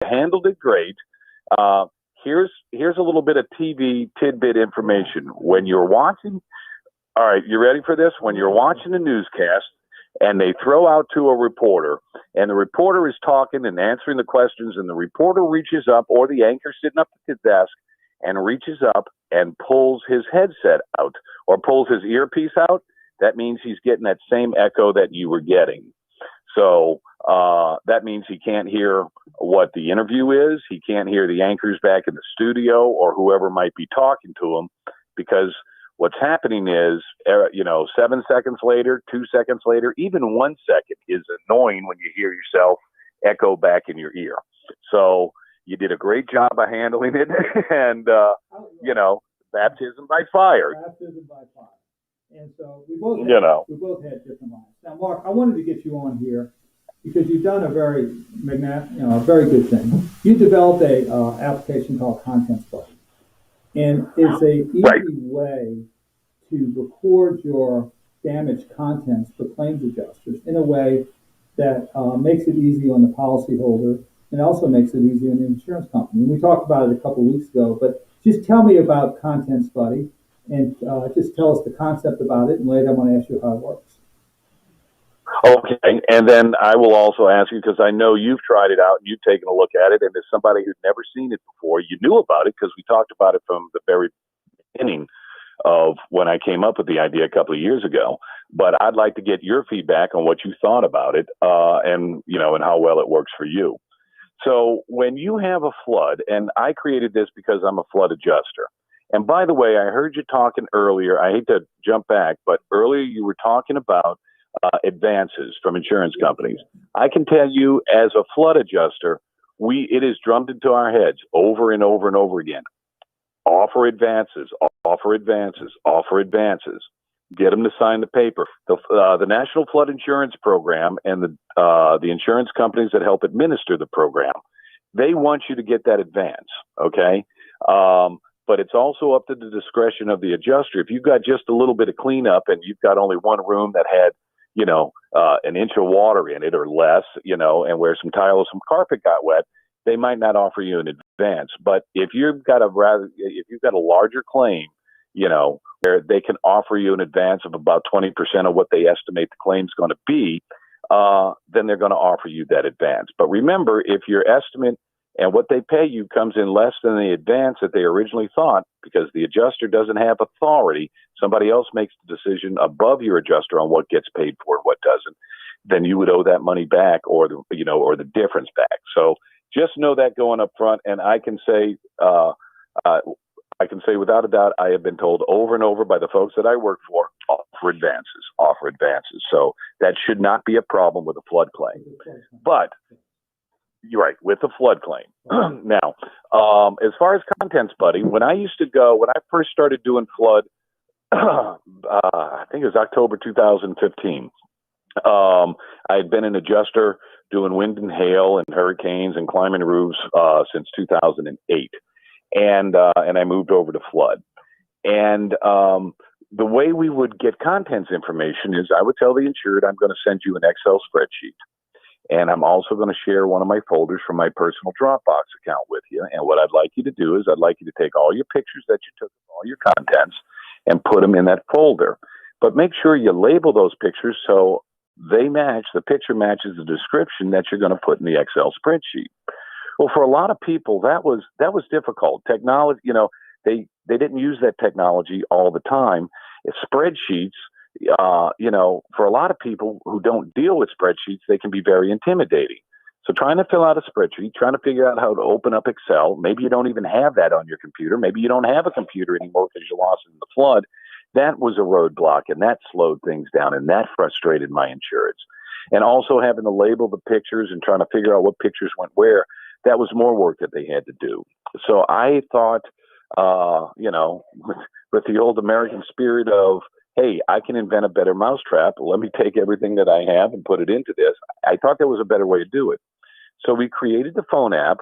handled it great. Here's a little bit of TV tidbit information. When you're watching, all right, you ready for this? When you're watching a newscast and they throw out to a reporter, and the reporter is talking and answering the questions, and the reporter reaches up, or the anchor sitting up at the desk, and reaches up and pulls his headset out or pulls his earpiece out, that means he's getting that same echo that you were getting. So that means he can't hear what the interview is. He can't hear the anchors back in the studio or whoever might be talking to him, because what's happening is, 7 seconds later, 2 seconds later, even 1 second is annoying when you hear yourself echo back in your ear. So you did a great job of handling it, and, baptism by fire. Baptism by fire. And so we both had different lives. Now, Mark, I wanted to get you on here because you've done a very good thing. You developed a application called Content-WWL, and it's a easy way to record your damaged contents for claims adjusters in a way that makes it easy on the policyholder and also makes it easy on the insurance company. And we talked about it a couple of weeks ago, but just tell me about Content-WWL. And just tell us the concept about it, and later I'm going to ask you how it works. Okay, and then I will also ask you, because I know you've tried it out and you've taken a look at it, and as somebody who'd never seen it before, you knew about it because we talked about it from the very beginning of when I came up with the idea a couple of years ago. But I'd like to get your feedback on what you thought about it, and how well it works for you. So when you have a flood, and I created this because I'm a flood adjuster. And by the way, I heard you talking earlier. I hate to jump back, but earlier you were talking about advances from insurance companies. I can tell you, as a flood adjuster, it is drummed into our heads over and over and over again. Offer advances, offer advances, offer advances. Get them to sign the paper. The National Flood Insurance Program and the insurance companies that help administer the program, they want you to get that advance, okay? But it's also up to the discretion of the adjuster. If you've got just a little bit of cleanup and you've got only one room that had, an inch of water in it or less, and where some tile or some carpet got wet, they might not offer you an advance. But if you've got a larger claim, where they can offer you an advance of about 20% of what they estimate the claim's going to be, then they're going to offer you that advance. But remember, if your estimate and what they pay you comes in less than the advance that they originally thought, because the adjuster doesn't have authority, somebody else makes the decision above your adjuster on what gets paid for and what doesn't, then you would owe that money back, or the difference back. So just know that going up front. And I can say without a doubt, I have been told over and over by the folks that I work for, offer advances. So that should not be a problem with a flood claim. But you're right, with a flood claim. Now, as far as Content-WWL, when I first started doing flood, I think it was October 2015. I had been an adjuster doing wind and hail and hurricanes and climbing roofs since 2008. And I moved over to flood. And the way we would get contents information is I would tell the insured, I'm going to send you an Excel spreadsheet. And I'm also going to share one of my folders from my personal Dropbox account with you. And what I'd like you to do is I'd like you to take all your pictures that you took of all your contents and put them in that folder. But make sure you label those pictures so the picture matches the description that you're going to put in the Excel spreadsheet. Well, for a lot of people, that was difficult. Technology, they didn't use that technology all the time. Spreadsheets, for a lot of people who don't deal with spreadsheets, they can be very intimidating. So trying to fill out a spreadsheet, trying to figure out how to open up Excel, maybe you don't even have that on your computer. Maybe you don't have a computer anymore because you lost it in the flood. That was a roadblock, and that slowed things down, and that frustrated my insureds. And also having to label the pictures and trying to figure out what pictures went where, that was more work that they had to do. So I thought, with the old American spirit of, hey, I can invent a better mousetrap. Let me take everything that I have and put it into this. I thought there was a better way to do it. So we created the phone app,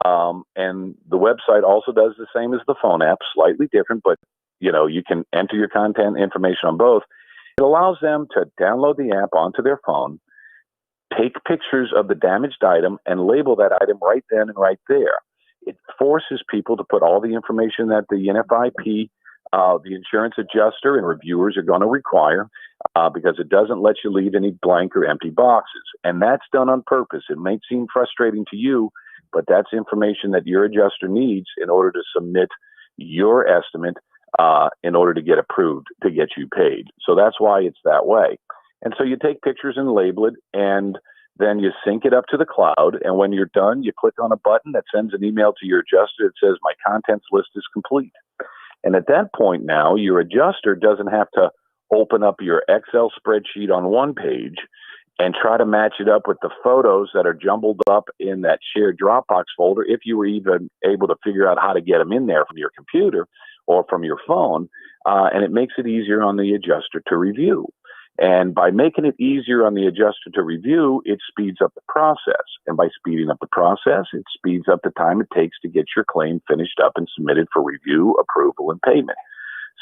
and the website also does the same as the phone app, slightly different, but you can enter your content information on both. It allows them to download the app onto their phone, take pictures of the damaged item and label that item right then and right there. It forces people to put all the information that the NFIP, the insurance adjuster, and reviewers are going to require, because it doesn't let you leave any blank or empty boxes. And that's done on purpose. It may seem frustrating to you, but that's information that your adjuster needs in order to submit your estimate in order to get approved to get you paid. So that's why it's that way. And so you take pictures and label it, and then you sync it up to the cloud. And when you're done, you click on a button that sends an email to your adjuster that says, my contents list is complete. And at that point now, your adjuster doesn't have to open up your Excel spreadsheet on one page and try to match it up with the photos that are jumbled up in that shared Dropbox folder, if you were even able to figure out how to get them in there from your computer or from your phone. And it makes it easier on the adjuster to review. And by making it easier on the adjuster to review, it speeds up the process. And by speeding up the process, it speeds up the time it takes to get your claim finished up and submitted for review, approval, and payment.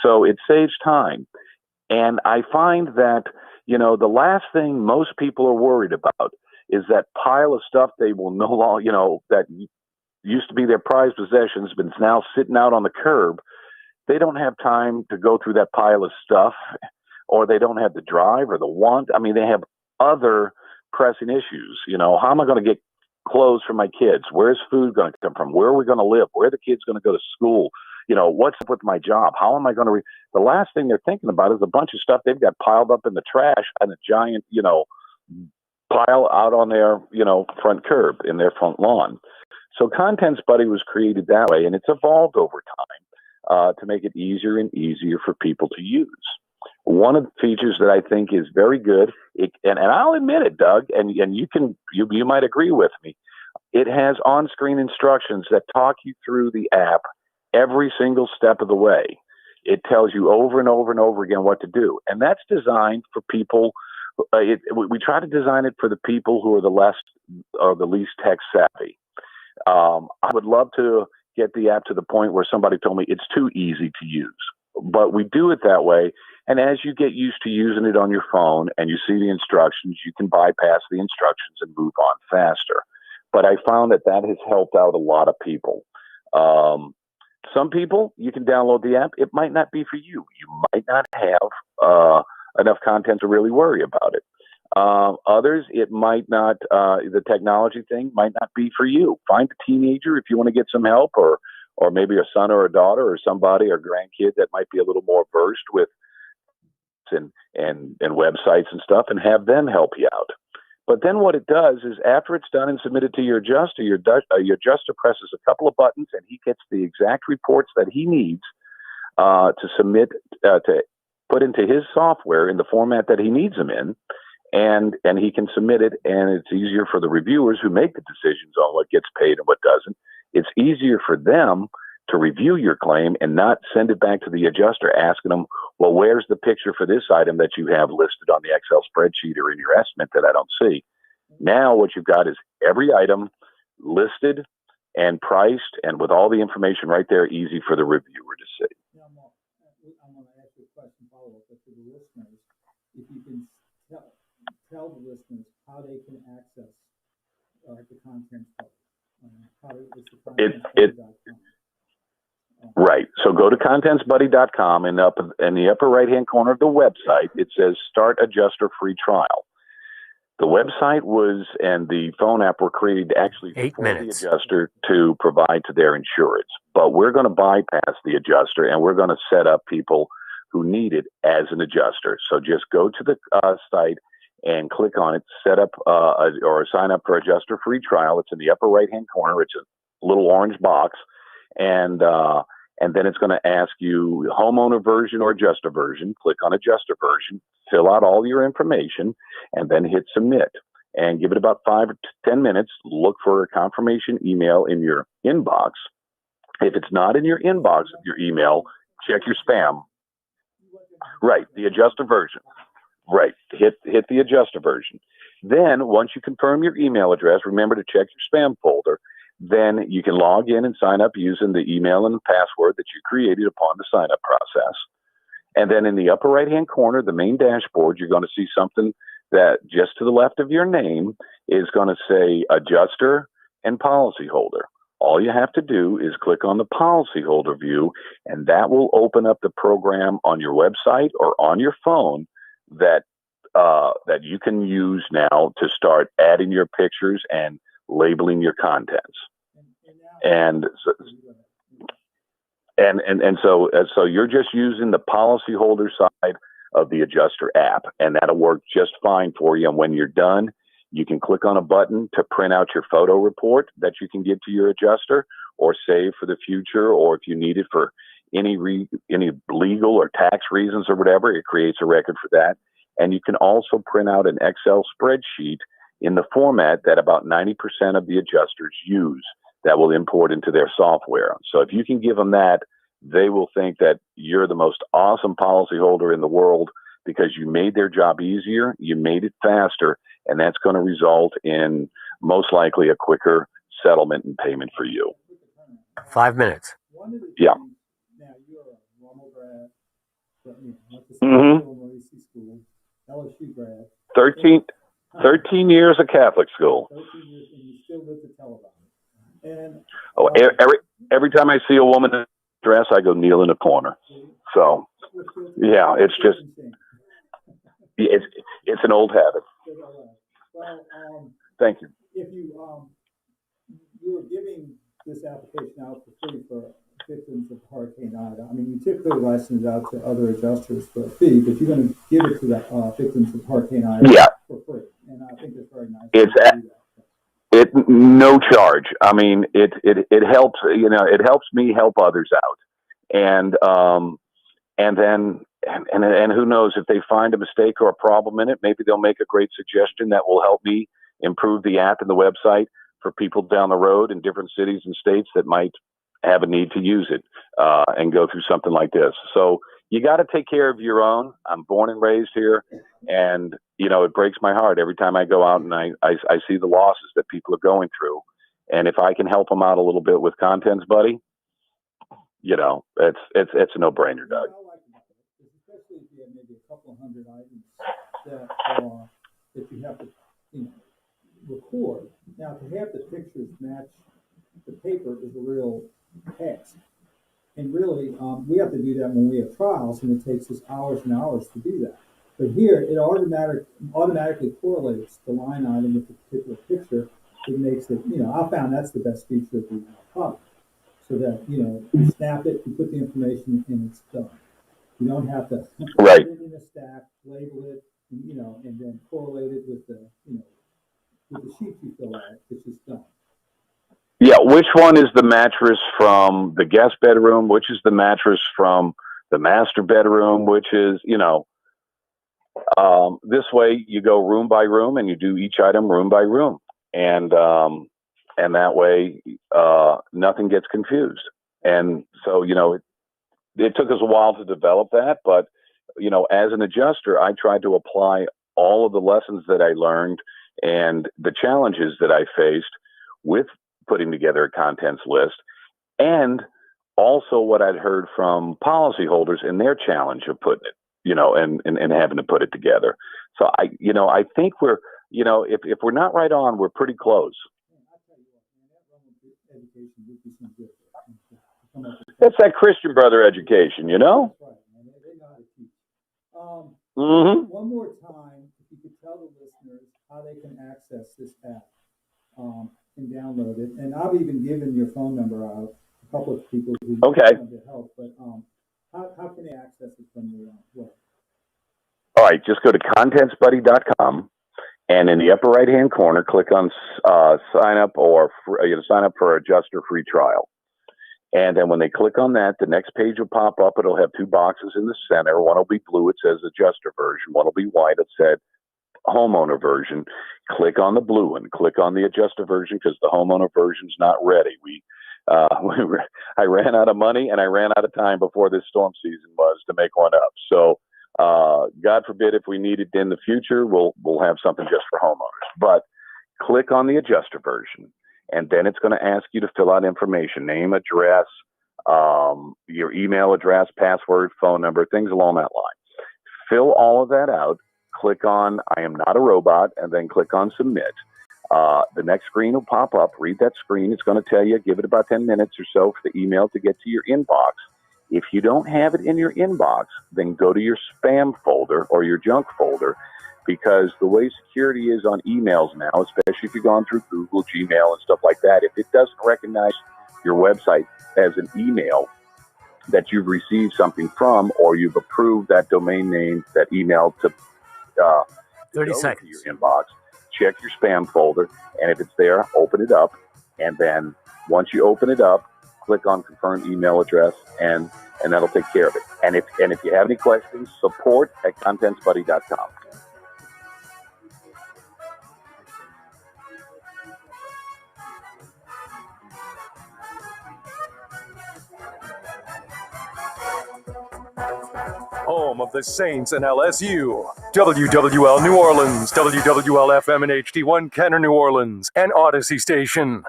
So it saves time. And I find that, the last thing most people are worried about is that pile of stuff they will no longer, that used to be their prized possessions, but is now sitting out on the curb. They don't have time to go through that pile of stuff, or they don't have the drive or the want. I mean, they have other pressing issues. How am I going to get clothes for my kids? Where's food going to come from? Where are we going to live? Where are the kids going to go to school? What's up with my job? How am I going to the last thing they're thinking about is a bunch of stuff they've got piled up in the trash on a giant, pile out on their, front curb in their front lawn. So Contents Buddy was created that way, and it's evolved over time to make it easier and easier for people to use. One of the features that I think is very good, and I'll admit it, Doug, and you might agree with me, it has on-screen instructions that talk you through the app every single step of the way. It tells you over and over and over again what to do. And that's designed for people. We try to design it for the people who are the least tech savvy. I would love to get the app to the point where somebody told me it's too easy to use. But we do it that way. And as you get used to using it on your phone and you see the instructions, you can bypass the instructions and move on faster. But I found that has helped out a lot of people. Some people, you can download the app. It might not be for you. You might not have enough content to really worry about it. Others, it might not, the technology thing might not be for you. Find a teenager if you want to get some help, or maybe a son or a daughter or somebody or grandkid that might be a little more versed with and websites and stuff, and have them help you out. But then what it does is, after it's done and submitted to your adjuster presses a couple of buttons, and he gets the exact reports that he needs to submit, to put into his software in the format that he needs them in, and he can submit it, and it's easier for the reviewers who make the decisions on what gets paid and what doesn't. It's easier for them to review your claim and not send it back to the adjuster asking them, well, where's the picture for this item that you have listed on the Excel spreadsheet or in your estimate that I don't see? Now what you've got is every item listed and priced, and with all the information right there, easy for the reviewer to see. Now, I'm going to ask you a question follow-up to the listeners. If you can tell the listeners how they can access the Contents Buddy. Right. So go to contentsbuddy.com, and up in the upper right-hand corner of the website, it says Start Adjuster Free Trial. The website and the phone app were created actually for the adjuster to provide to their insureds. But we're going to bypass the adjuster, and we're going to set up people who need it as an adjuster. So just go to the site and click on it, set up or sign up for Adjuster Free Trial. It's in the upper right-hand corner. It's a little orange box. And then it's going to ask you homeowner version or adjuster version. Click on adjuster version, fill out all your information, and then hit submit. And give it about 5 to 10 minutes. Look for a confirmation email in your inbox. If it's not in your inbox of your email, check your spam. Right, the adjuster version. Right, hit the adjuster version. Then once you confirm your email address, remember to check your spam folder. Then you can log in and sign up using the email and the password that you created upon the sign-up process. And then in the upper right-hand corner, the main dashboard, you're going to see something that just to the left of your name is going to say adjuster and policyholder. All you have to do is click on the policyholder view, and that will open up the program on your website or on your phone that you can use now to start adding your pictures and labeling your contents. So you're just using the policyholder side of the adjuster app, and that'll work just fine for you. And when you're done, you can click on a button to print out your photo report that you can give to your adjuster or save for the future, or if you need it for any legal or tax reasons or whatever, it creates a record for that. And you can also print out an Excel spreadsheet in the format that about 90% of the adjusters use that will import into their software. So if you can give them that, they will think that you're the most awesome policyholder in the world because you made their job easier, you made it faster, and that's going to result in most likely a quicker settlement and payment for you. 5 minutes. Yeah. Now, you're a normal grad, went to school, LSU grad. 13 years of Catholic school. 13 years, and you still live to tell about it. And every time I see a woman in a dress, I go kneel in a corner. So, yeah, it's just it's an old habit. Well, thank you. If you were giving this application out for free for victims of Hurricane Ida, I mean, you typically license it out to other adjusters for a fee, but you're going to give it to the victims of Hurricane Ida for free, and I think it's very nice. No charge. I mean, it helps. It helps me help others out, and who knows, if they find a mistake or a problem in it, maybe they'll make a great suggestion that will help me improve the app and the website for people down the road in different cities and states that might have a need to use it and go through something like this. So you got to take care of your own. I'm born and raised here, and it breaks my heart every time I go out and I see the losses that people are going through. And if I can help them out a little bit with Contents Buddy, it's a no-brainer, Doug. Especially if you have maybe a couple of hundred items that you have to record. Now, to have the pictures match the paper is a real task. And really, we have to do that when we have trials, and it takes us hours and hours to do that. But here, it automatically correlates the line item with the particular picture. It makes it, I found that's the best feature of the product. So that, you snap it, you put the information in, and it's done. You don't have to put it in a stack, label it, and then correlate it with the sheet you fill out. It's just done. Yeah, which one is the mattress from the guest bedroom? Which is the mattress from the master bedroom? Which is, this way you go room by room and you do each item room by room. And that way nothing gets confused. And so, it took us a while to develop that, but, as an adjuster, I tried to apply all of the lessons that I learned and the challenges that I faced with putting together a contents list, and also what I'd heard from policyholders in their challenge of putting it, and having to put it together. So I think we're, if we're not right on, we're pretty close. That's that Christian brother education, That's right, man. They know how to teach. One more time, if you could tell the listeners how they can access this app and download it. And I've even given your phone number out to a couple of people who want to help. But how can they access it from the web? All right, just go to contentsbuddy.com, and in the upper right-hand corner, click on sign up sign up for adjuster free trial. And then when they click on that, the next page will pop up. It'll have two boxes in the center. One will be blue. It says adjuster version. One will be white. It said homeowner version. Click on the blue one. Click on the adjuster version because the homeowner version's not ready. I ran out of money and I ran out of time before this storm season was to make one up. So God forbid if we need it in the future, we'll have something just for homeowners. But click on the adjuster version. And then it's going to ask you to fill out information, name, address, your email address, password, phone number, things along that line. Fill all of that out, click on I am not a robot, and then click on submit. The next screen will pop up. Read that screen. It's going to tell you, give it about 10 minutes or so for the email to get to your inbox. If you don't have it in your inbox, then go to your spam folder or your junk folder, because the way security is on emails now, especially if you've gone through Google, Gmail, and stuff like that, if it doesn't recognize your website as an email that you've received something from, or you've approved that domain name, that email to 30 seconds. To your inbox, check your spam folder, and if it's there, open it up. And then once you open it up, click on confirm email address, and that'll take care of it. And if you have any questions, support@contentsbuddy.com. Home of the Saints and LSU. WWL New Orleans, WWL FM and HD1 Kenner New Orleans, and Odyssey Station.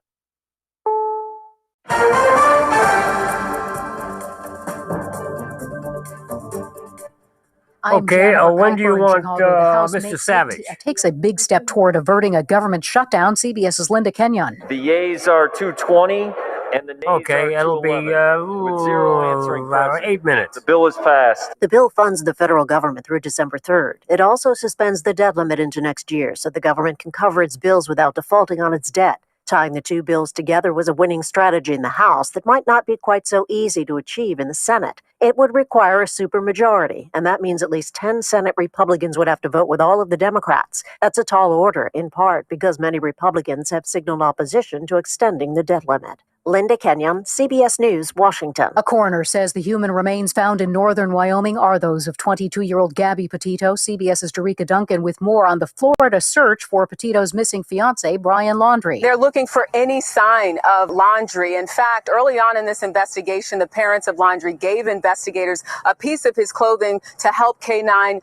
Okay, when do you want Mr. Savage? Takes a big step toward averting a government shutdown. CBS's Linda Kenyon. The yeas are 220, and the nays are 211. Okay, it'll be with 0 answering about 8 minutes. The bill is passed. The bill funds the federal government through December 3rd. It also suspends the debt limit into next year so the government can cover its bills without defaulting on its debt. Tying the two bills together was a winning strategy in the House that might not be quite so easy to achieve in the Senate. It would require a supermajority, and that means at least 10 Senate Republicans would have to vote with all of the Democrats. That's a tall order, in part because many Republicans have signaled opposition to extending the debt limit. Linda Kenyon, CBS News, Washington. A coroner says the human remains found in northern Wyoming are those of 22-year-old Gabby Petito. CBS's Derica Duncan with more on the Florida search for Petito's missing fiancé, Brian Laundrie. They're looking for any sign of Laundrie. In fact, early on in this investigation, the parents of Laundrie gave investigators a piece of his clothing to help K9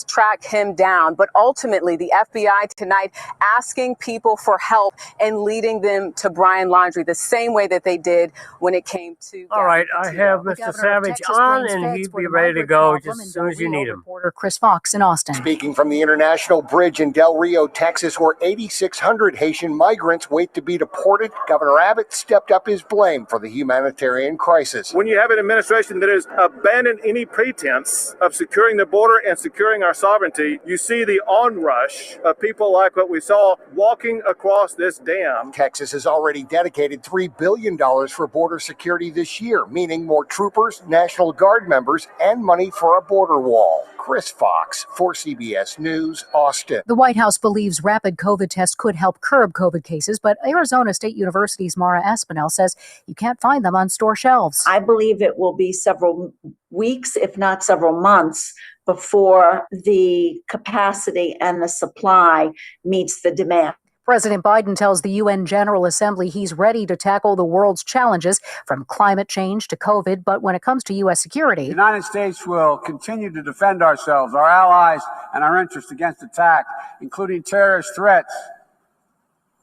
track him down. But ultimately, the FBI tonight asking people for help and leading them to Brian Laundrie the same way that they did when it came to... All right, I have Mr. Savage on, and he'd be ready to go just as soon as you need him. Reporter Chris Fox in Austin. Speaking from the International Bridge in Del Rio, Texas, where 8,600 Haitian migrants wait to be deported, Governor Abbott stepped up his blame for the humanitarian crisis. When you have an administration that has abandoned any pretense of securing the border and securing our sovereignty, you see the onrush of people like what we saw walking across this dam. Texas has already dedicated $3 billion for border security this year, meaning more troopers, National Guard members, and money for a border wall. Chris Fox for CBS News, Austin. The White House believes rapid COVID tests could help curb COVID cases, but Arizona State University's Mara Aspinall says you can't find them on store shelves. I believe it will be several weeks, if not several months, before the capacity and the supply meets the demand. President Biden tells the UN General Assembly he's ready to tackle the world's challenges, from climate change to COVID. But when it comes to U.S. security, the United States will continue to defend ourselves, our allies, and our interests against attack, including terrorist threats,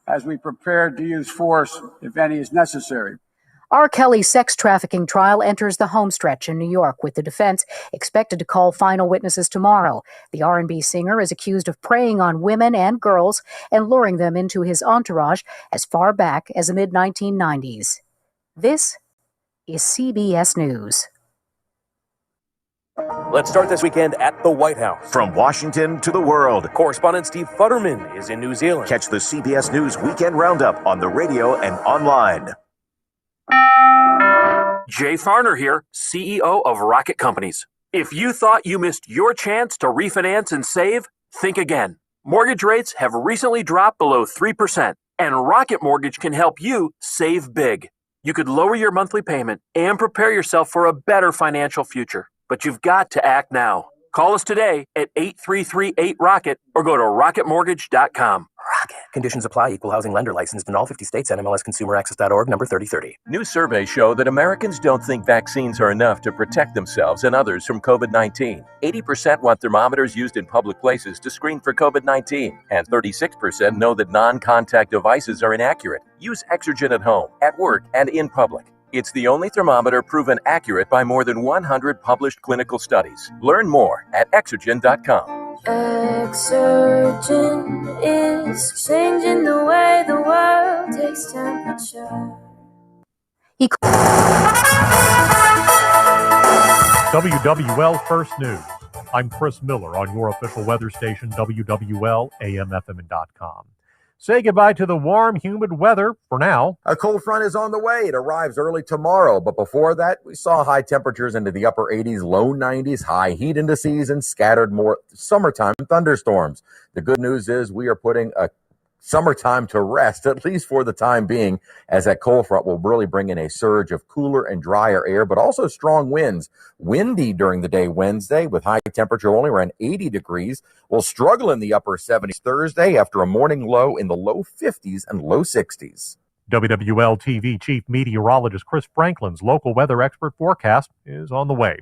as we prepare to use force, if any, is necessary. R. Kelly's sex trafficking trial enters the homestretch in New York, with the defense expected to call final witnesses tomorrow. The R&B singer is accused of preying on women and girls and luring them into his entourage as far back as the mid-1990s. This is CBS News. Let's start this weekend at the White House. From Washington to the world, correspondent Steve Futterman is in New Zealand. Catch the CBS News Weekend Roundup on the radio and online. Jay Farner here, CEO of Rocket Companies. If you thought you missed your chance to refinance and save, think again. Mortgage rates have recently dropped below 3%, and Rocket Mortgage can help you save big. You could lower your monthly payment and prepare yourself for a better financial future. But you've got to act now. Call us today at 833-8-ROCKET or go to rocketmortgage.com. Rocket. Conditions apply. Equal housing lender licensed in all 50 states. NMLSconsumeraccess.org, number 3030. New surveys show that Americans don't think vaccines are enough to protect themselves and others from COVID-19. 80% want thermometers used in public places to screen for COVID-19, and 36% know that non-contact devices are inaccurate. Use Exergen at home, at work, and in public. It's the only thermometer proven accurate by more than 100 published clinical studies. Learn more at Exergen.com. Exergen is changing the way the world takes temperature. WWL First News. I'm Chris Miller on your official weather station, WWL, AMFM.com. Say goodbye to the warm, humid weather for now. A cold front is on the way. It arrives early tomorrow, but before that, we saw high temperatures into the upper 80s, low 90s, high heat indices, and scattered more summertime thunderstorms. The good news is we are putting a summertime to rest, at least for the time being, as that cold front will really bring in a surge of cooler and drier air, but also strong winds. Windy during the day Wednesday with high temperature only around 80 degrees. We'll struggle in the upper 70s Thursday after a morning low in the low 50s and low 60s. WWL TV Chief Meteorologist Chris Franklin's local weather expert forecast is on the way.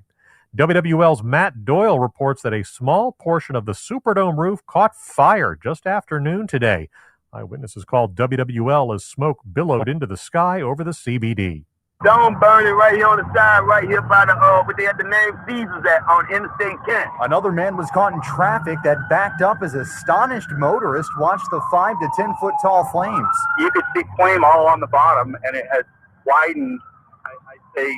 WWL's Matt Doyle reports that a small portion of the Superdome roof caught fire just after noon today. Eyewitnesses called WWL as smoke billowed into the sky over the CBD. Dome burning right here on the side, right here by the, where they had the name Caesars at on Interstate Kent. Another man was caught in traffic that backed up as astonished motorists watched the 5 to 10 foot tall flames. You could see flame all on the bottom, and it has widened, I'd say,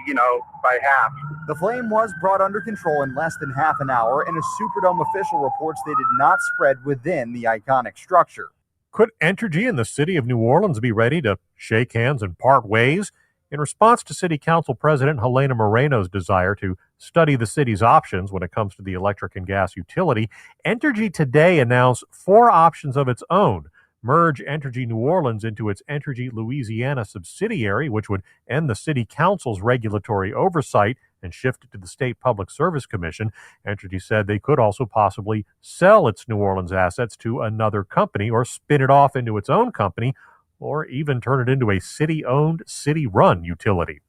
by half. The flame was brought under control in less than half an hour, and a Superdome official reports they did not spread within the iconic structure. Could Entergy and the city of New Orleans be ready to shake hands and part ways? In response to City Council President Helena Moreno's desire to study the city's options when it comes to the electric and gas utility, Entergy today announced 4 options of its own. Merge Entergy New Orleans into its Entergy Louisiana subsidiary, which would end the city council's regulatory oversight and shift it to the State Public Service Commission. Entergy said they could also possibly sell its New Orleans assets to another company or spin it off into its own company or even turn it into a city-owned, city-run utility.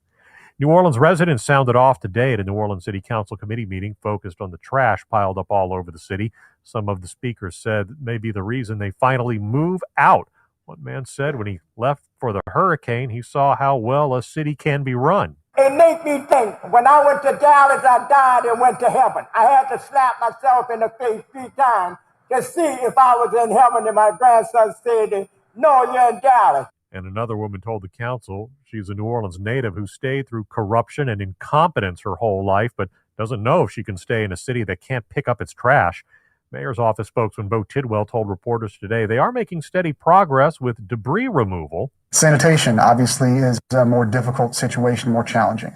New Orleans residents sounded off today at a New Orleans City Council committee meeting focused on the trash piled up all over the city. Some of the speakers said that may be the reason they finally move out. One man said when he left for the hurricane, he saw how well a city can be run. It made me think, when I went to Dallas, I died and went to heaven. I had to slap myself in the face 3 times to see if I was in heaven, and my grandson said, "No, you're in Dallas." And another woman told the council she's a New Orleans native who stayed through corruption and incompetence her whole life, but doesn't know if she can stay in a city that can't pick up its trash. Mayor's office spokesman Bo Tidwell told reporters today they are making steady progress with debris removal. Sanitation, obviously, is a more difficult situation, more challenging.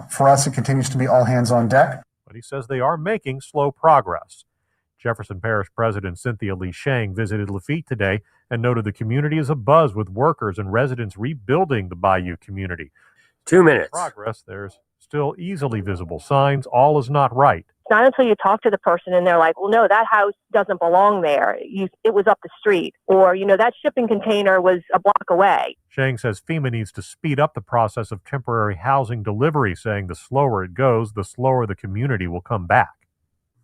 For us, it continues to be all hands on deck. But he says they are making slow progress. Jefferson Parish President Cynthia Lee Shang visited Lafitte today and noted the community is abuzz with workers and residents rebuilding the Bayou community. 2 minutes. Progress, there's still easily visible signs all is not right. Not until you talk to the person and they're like, well, no, that house doesn't belong there. It was up the street. Or, that shipping container was a block away. Shang says FEMA needs to speed up the process of temporary housing delivery, saying the slower it goes, the slower the community will come back.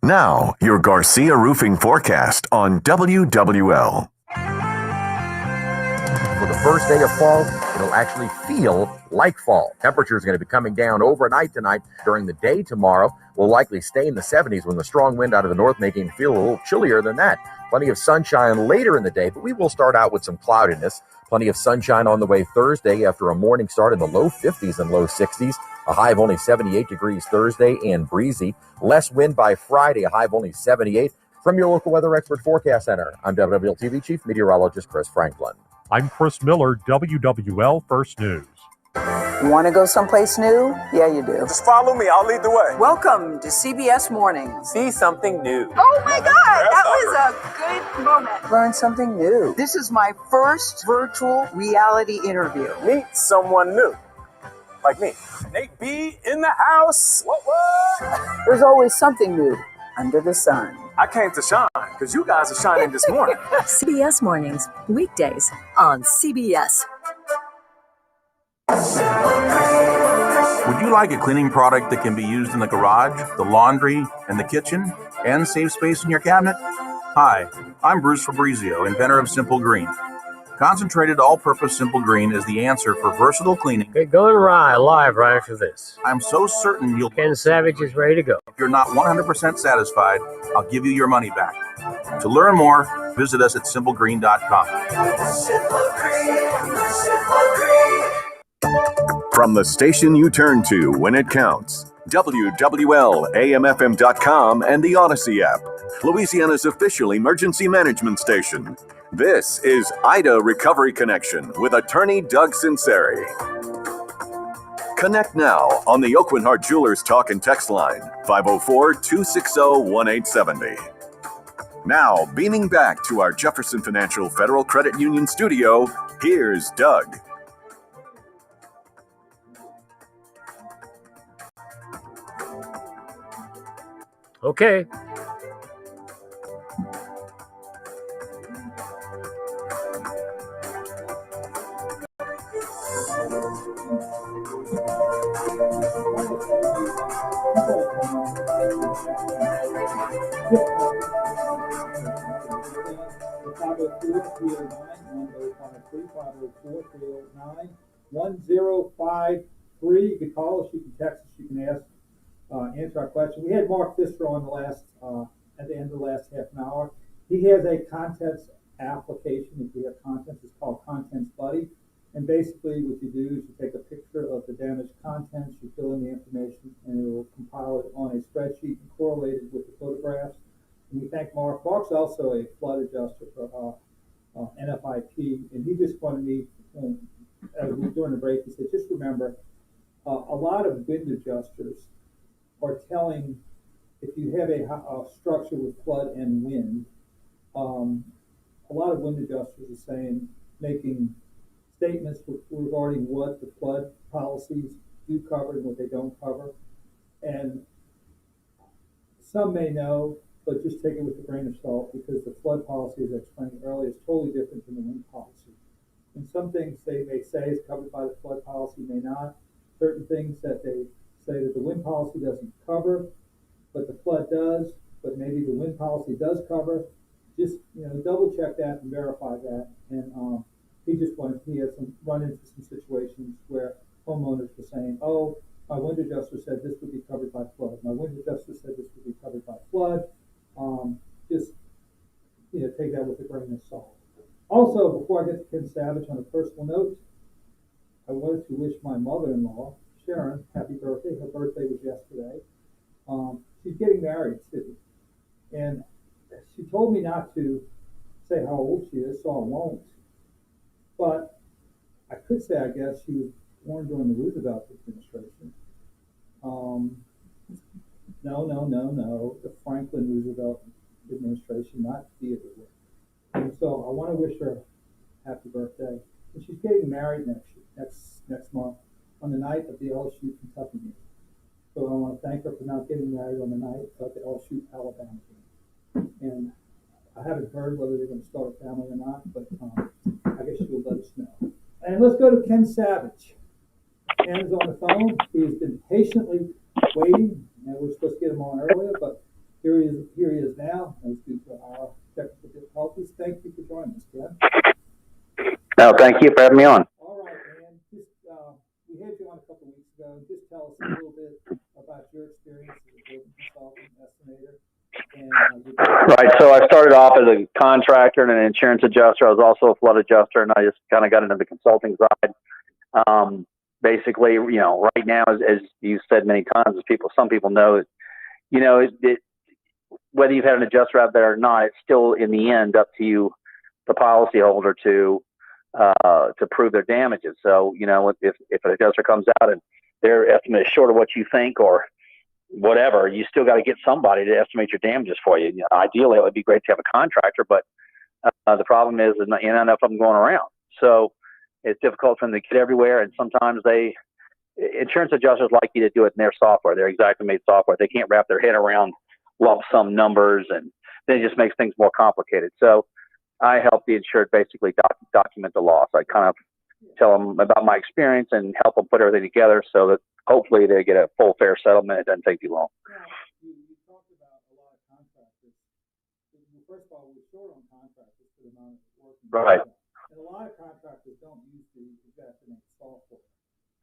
Now, your Garcia Roofing forecast on WWL. For the first day of fall, it'll actually feel like fall. Temperatures are going to be coming down overnight tonight. During the day tomorrow, we'll likely stay in the 70s when the strong wind out of the north making it feel a little chillier than that. Plenty of sunshine later in the day, but we will start out with some cloudiness. Plenty of sunshine on the way Thursday after a morning start in the low 50s and low 60s. A high of only 78 degrees Thursday and breezy. Less wind by Friday, a high of only 78. From your local weather expert forecast center, I'm WWL TV Chief Meteorologist Chris Franklin. I'm Chris Miller, WWL First News. Want to go someplace new? Yeah, you do. Just follow me. I'll lead the way. Welcome to CBS Mornings. See something new. Oh my God, that was a good moment. Learn something new. This is my first virtual reality interview. Meet someone new. Like me. Nate B in the house. What? There's always something new under the sun. I came to shine because you guys are shining this morning. CBS Mornings, weekdays on CBS. Would you like a cleaning product that can be used in the garage, the laundry, and the kitchen, and save space in your cabinet? Hi, I'm Bruce Fabrizio, inventor of Simple Green. Concentrated all-purpose Simple Green is the answer for versatile cleaning. Okay, going live right after this. I'm so certain you'll... Ken Savage is ready to go. If you're not 100% satisfied, I'll give you your money back. To learn more, visit us at simplegreen.com. Simple Green, Simple Green. From the station you turn to when it counts, WWL, AMFM.com, and the Odyssey app, Louisiana's official emergency management station. This is Ida Recovery Connection with attorney Doug Sunseri. Connect now on the Oakland Heart Jewelers Talk and Text line, 504-260-1870. Now, beaming back to our Jefferson Financial Federal Credit Union studio, here's Doug. Okay. You can call us, you can text us, you can answer our question. We had Mark Pfister on at the end of the last half an hour. He has a contents application. If you have contents, it's called Contents Buddy. And basically what you do is you take a picture of the damaged contents, you fill in the information, and it will compile it on a spreadsheet and correlate it with the photographs. And we thank Mark. Mark's also a flood adjuster for NFIP, and he just wanted me, as we were doing the break, he said, just remember, a lot of wind adjusters are telling, if you have a structure with flood and wind, a lot of wind adjusters are saying, making statements regarding what the flood policies do cover and what they don't cover. And some may know, but just take it with a grain of salt, because the flood policy, as I explained earlier, is totally different than the wind policy. And some things they may say is covered by the flood policy, may not. Certain things that they say that the wind policy doesn't cover, but the flood does, but maybe the wind policy does cover. Just, double check that and verify that. And he had run into some situations where homeowners were saying, oh, my wind adjuster said this would be covered by flood. My wind adjuster said this would be covered by flood. Just, take that with a grain of salt. Also, before I get to Ken Savage, on a personal note, I wanted to wish my mother-in-law, Sharon, happy birthday. Her birthday was yesterday. She's getting married, too. And she told me not to say how old she is, so I won't. But I could say, I guess, she was born during the Roosevelt administration. No, the Franklin Roosevelt administration, not Theodore. And so I want to wish her happy birthday. And she's getting married next month on the night of the LSU Kentucky game. So I want to thank her for not getting married on the night of the LSU Alabama game. And I haven't heard whether they're going to start a family or not, but I guess she'll let us know. And let's go to Ken Savage. Ken is on the phone. He has been patiently waiting, and we're supposed to get him on earlier, but here he is now, as due to our technical difficulties. Thank you for joining us, Ken. No, thank you for having me on. All right, man. Just we had you on a couple of weeks ago. Just tell us a little bit about your experience as a building consultant, estimator. Right. So I started off as a contractor and an insurance adjuster. I was also a flood adjuster, and I just kind of got into the consulting side. Basically, right now, as you said many times, some people know, whether you've had an adjuster out there or not, it's still in the end up to you, the policyholder, to prove their damages. So, if an adjuster comes out and their estimate is short of what you think or whatever, you still got to get somebody to estimate your damages for you. Ideally, it would be great to have a contractor, but the problem is there's not enough of them going around. So it's difficult for them to get everywhere, and sometimes insurance adjusters like you to do it in their software, their Xactimate software. They can't wrap their head around lump sum numbers, and then it just makes things more complicated. So I help the insured basically document the loss. I kind of tell them about my experience and help them put everything together so that hopefully they get a full, fair settlement. It doesn't take too long. You talked about a lot of contractors. First of all, we're short on contractors for the amount of work. Right. And a lot of contractors don't use the Xactimate software.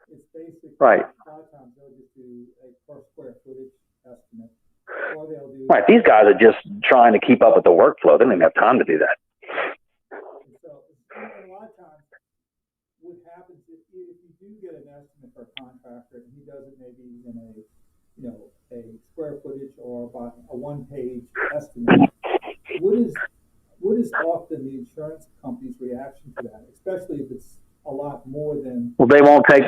It's basically, Right. a lot of times they'll just do a per square footage estimate, or they'll do. Right. These guys are just trying to keep up with the workflow. They don't even have time to do that. And so, and a lot of times, what happens if you do get an estimate for a contractor and he does it maybe in a square footage or about a one-page estimate, what is often the insurance company's reaction to that, especially if it's a lot more than? Well, they won't take.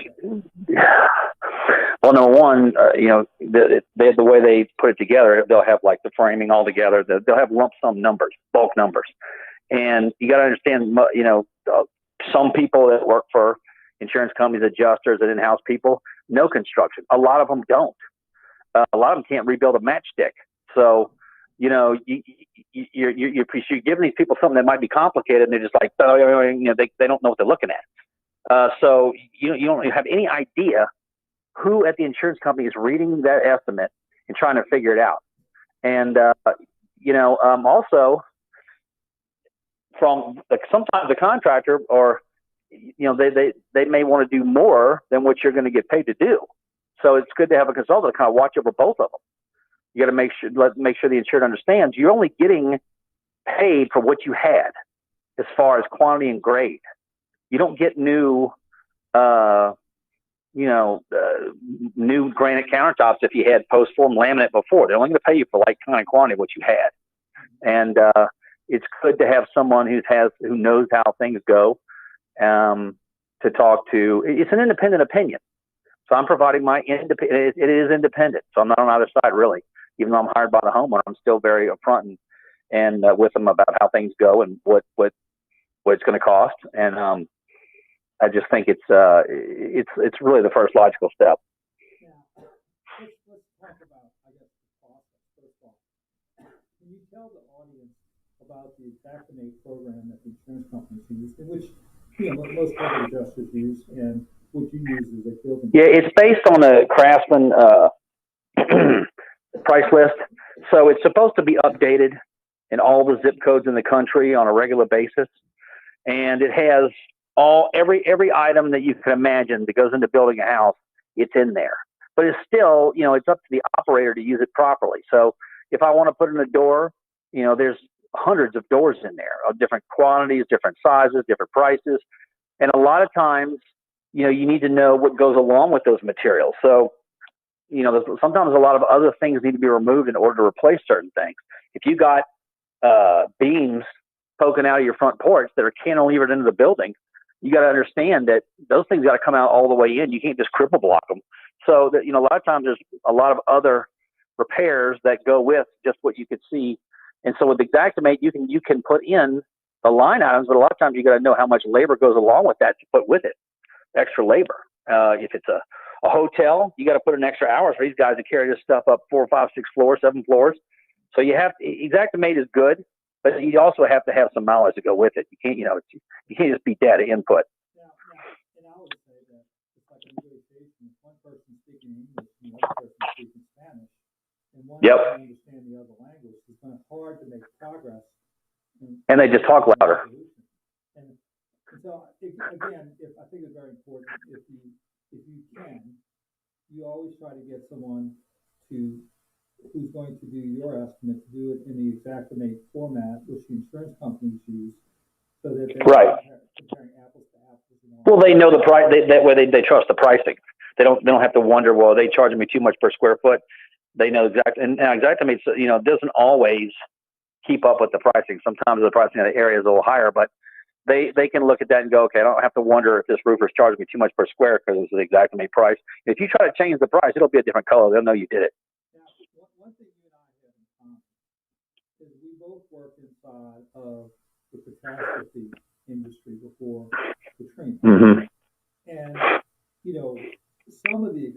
Well, number one, the way they put it together, they'll have like the framing all together. They'll have lump sum numbers, bulk numbers, and you got to understand, some people that work for insurance companies, adjusters, and in-house people know construction. A lot of them don't. A lot of them can't rebuild a matchstick. So, you're giving these people something that might be complicated, and they're just like, they don't know what they're looking at. So you don't have any idea who at the insurance company is reading that estimate and trying to figure it out. And also from sometimes the contractor or they may want to do more than what you're going to get paid to do. So it's good to have a consultant to kind of watch over both of them. You got to make sure the insured understands you're only getting paid for what you had as far as quantity and grade. You don't get new new granite countertops if you had post-form laminate before. They're only going to pay you for like kind of quantity of what you had. And it's good to have someone who knows how things go to talk to. It's an independent opinion. So I'm providing my independent. It is independent. So I'm not on either side really. Even though I'm hired by the homeowner, I'm still very upfront and with them about how things go and what it's going to cost. And I just think it's really the first logical step. Yeah. Let's talk about, I guess, the process first of all. Can you tell the audience about the Xactimate program that the insurance companies use, in which most public adjusters use, and what you use as a building? Yeah, it's based on a Craftsman price list, so it's supposed to be updated in all the zip codes in the country on a regular basis, and it has every item that you can imagine that goes into building a house. It's in there, but it's still it's up to the operator to use it properly. So if I want to put in a door, there's hundreds of doors in there of different quantities, different sizes, different prices, and a lot of times you need to know what goes along with those materials. So sometimes a lot of other things need to be removed in order to replace certain things. If you got beams poking out of your front porch that are cantilevered into the building, you got to understand that those things got to come out all the way in. You can't just cripple block them. So that a lot of times there's a lot of other repairs that go with just what you could see. And so with Xactimate, you can put in the line items, but a lot of times you got to know how much labor goes along with that to put with it, extra labor. If it's a hotel, you got to put in extra hours for these guys to carry this stuff up 4, 5, 6 floors, 7 floors. So Xactimate is good, but you also have to have some knowledge to go with it. You can't, you can't just be data input. Yeah. And I would say that it's like a negotiation. If one person speaking English and the other person speaking Spanish, and one doesn't understand the other language, it's kind of hard to make progress. And they just talk louder. And so again, I think it's very important if you can, you always try to get someone who's going to do your estimate to do it in the Xactimate format, which the insurance companies use, so that they're comparing apples to apples. Well, they know the price. That way, they trust the pricing. They don't have to wonder, well, are they charging me too much per square foot? They know exactly. And Xactimate, doesn't always keep up with the pricing. Sometimes the pricing in the area is a little higher, but they can look at that and go, okay, I don't have to wonder if this roofer's charging me too much per square because it's the Xactimate price. If you try to change the price, it'll be a different color. They'll know you did it. Now, one thing you and I have in common is we both worked inside of the catastrophe industry before Katrina. Mm-hmm. And, some of the,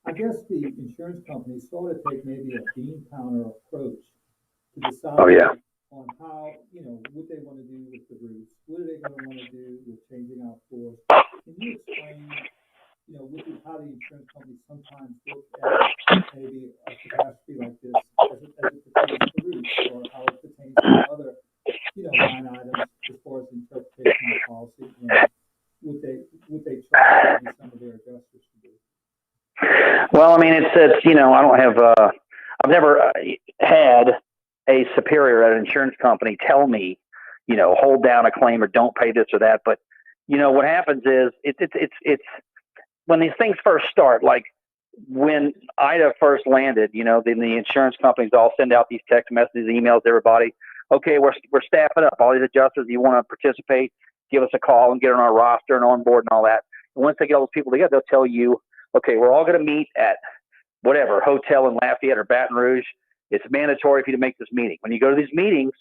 I guess the insurance companies sort of take maybe a bean counter approach to decide on how, what they want to do with the roofs. What are they going to want to do with changing out floors? Can you explain, how the insurance companies sometimes look at maybe a catastrophe like this as it pertains to roofs, or how it pertains to other, line items as far as interpretation Well, I mean, it's I don't have I've never had a superior at an insurance company tell me, hold down a claim or don't pay this or that. But what happens is it's when these things first start, like when Ida first landed, then the insurance companies all send out these text messages, emails to everybody. Okay, we're staffing up. All these adjusters, you want to participate, give us a call and get on our roster and on board and all that. And once they get all those people together, they'll tell you, okay, we're all going to meet at whatever hotel in Lafayette or Baton Rouge. It's mandatory for you to make this meeting. When you go to these meetings,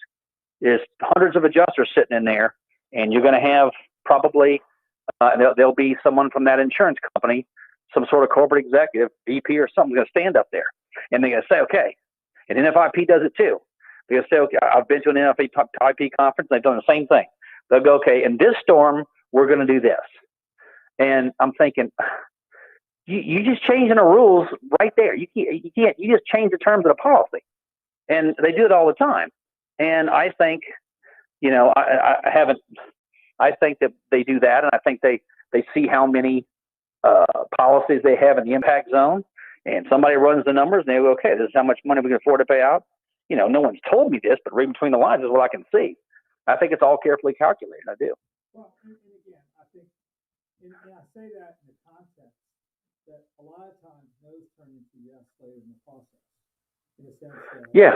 there's hundreds of adjusters sitting in there, and you're going to have probably there'll be someone from that insurance company, some sort of corporate executive, VP or something, going to stand up there, and they're going to say, okay. And NFIP does it too. They're going to say, okay, I've been to an NFIP conference, and they've done the same thing. They'll go, okay, in this storm, we're going to do this. And I'm thinking, you just changing the rules right there. You just change the terms of the policy. And they do it all the time. And I think, I think that they do that, and I think they see how many policies they have in the impact zone, and somebody runs the numbers, and they go, okay, this is how much money we can afford to pay out. No one's told me this, but reading between the lines is what I can see. I think it's all carefully calculated. I do. Well, and again, I think, and I say that in the context that a lot of times those turn into yes later in the process. In a sense that, yeah.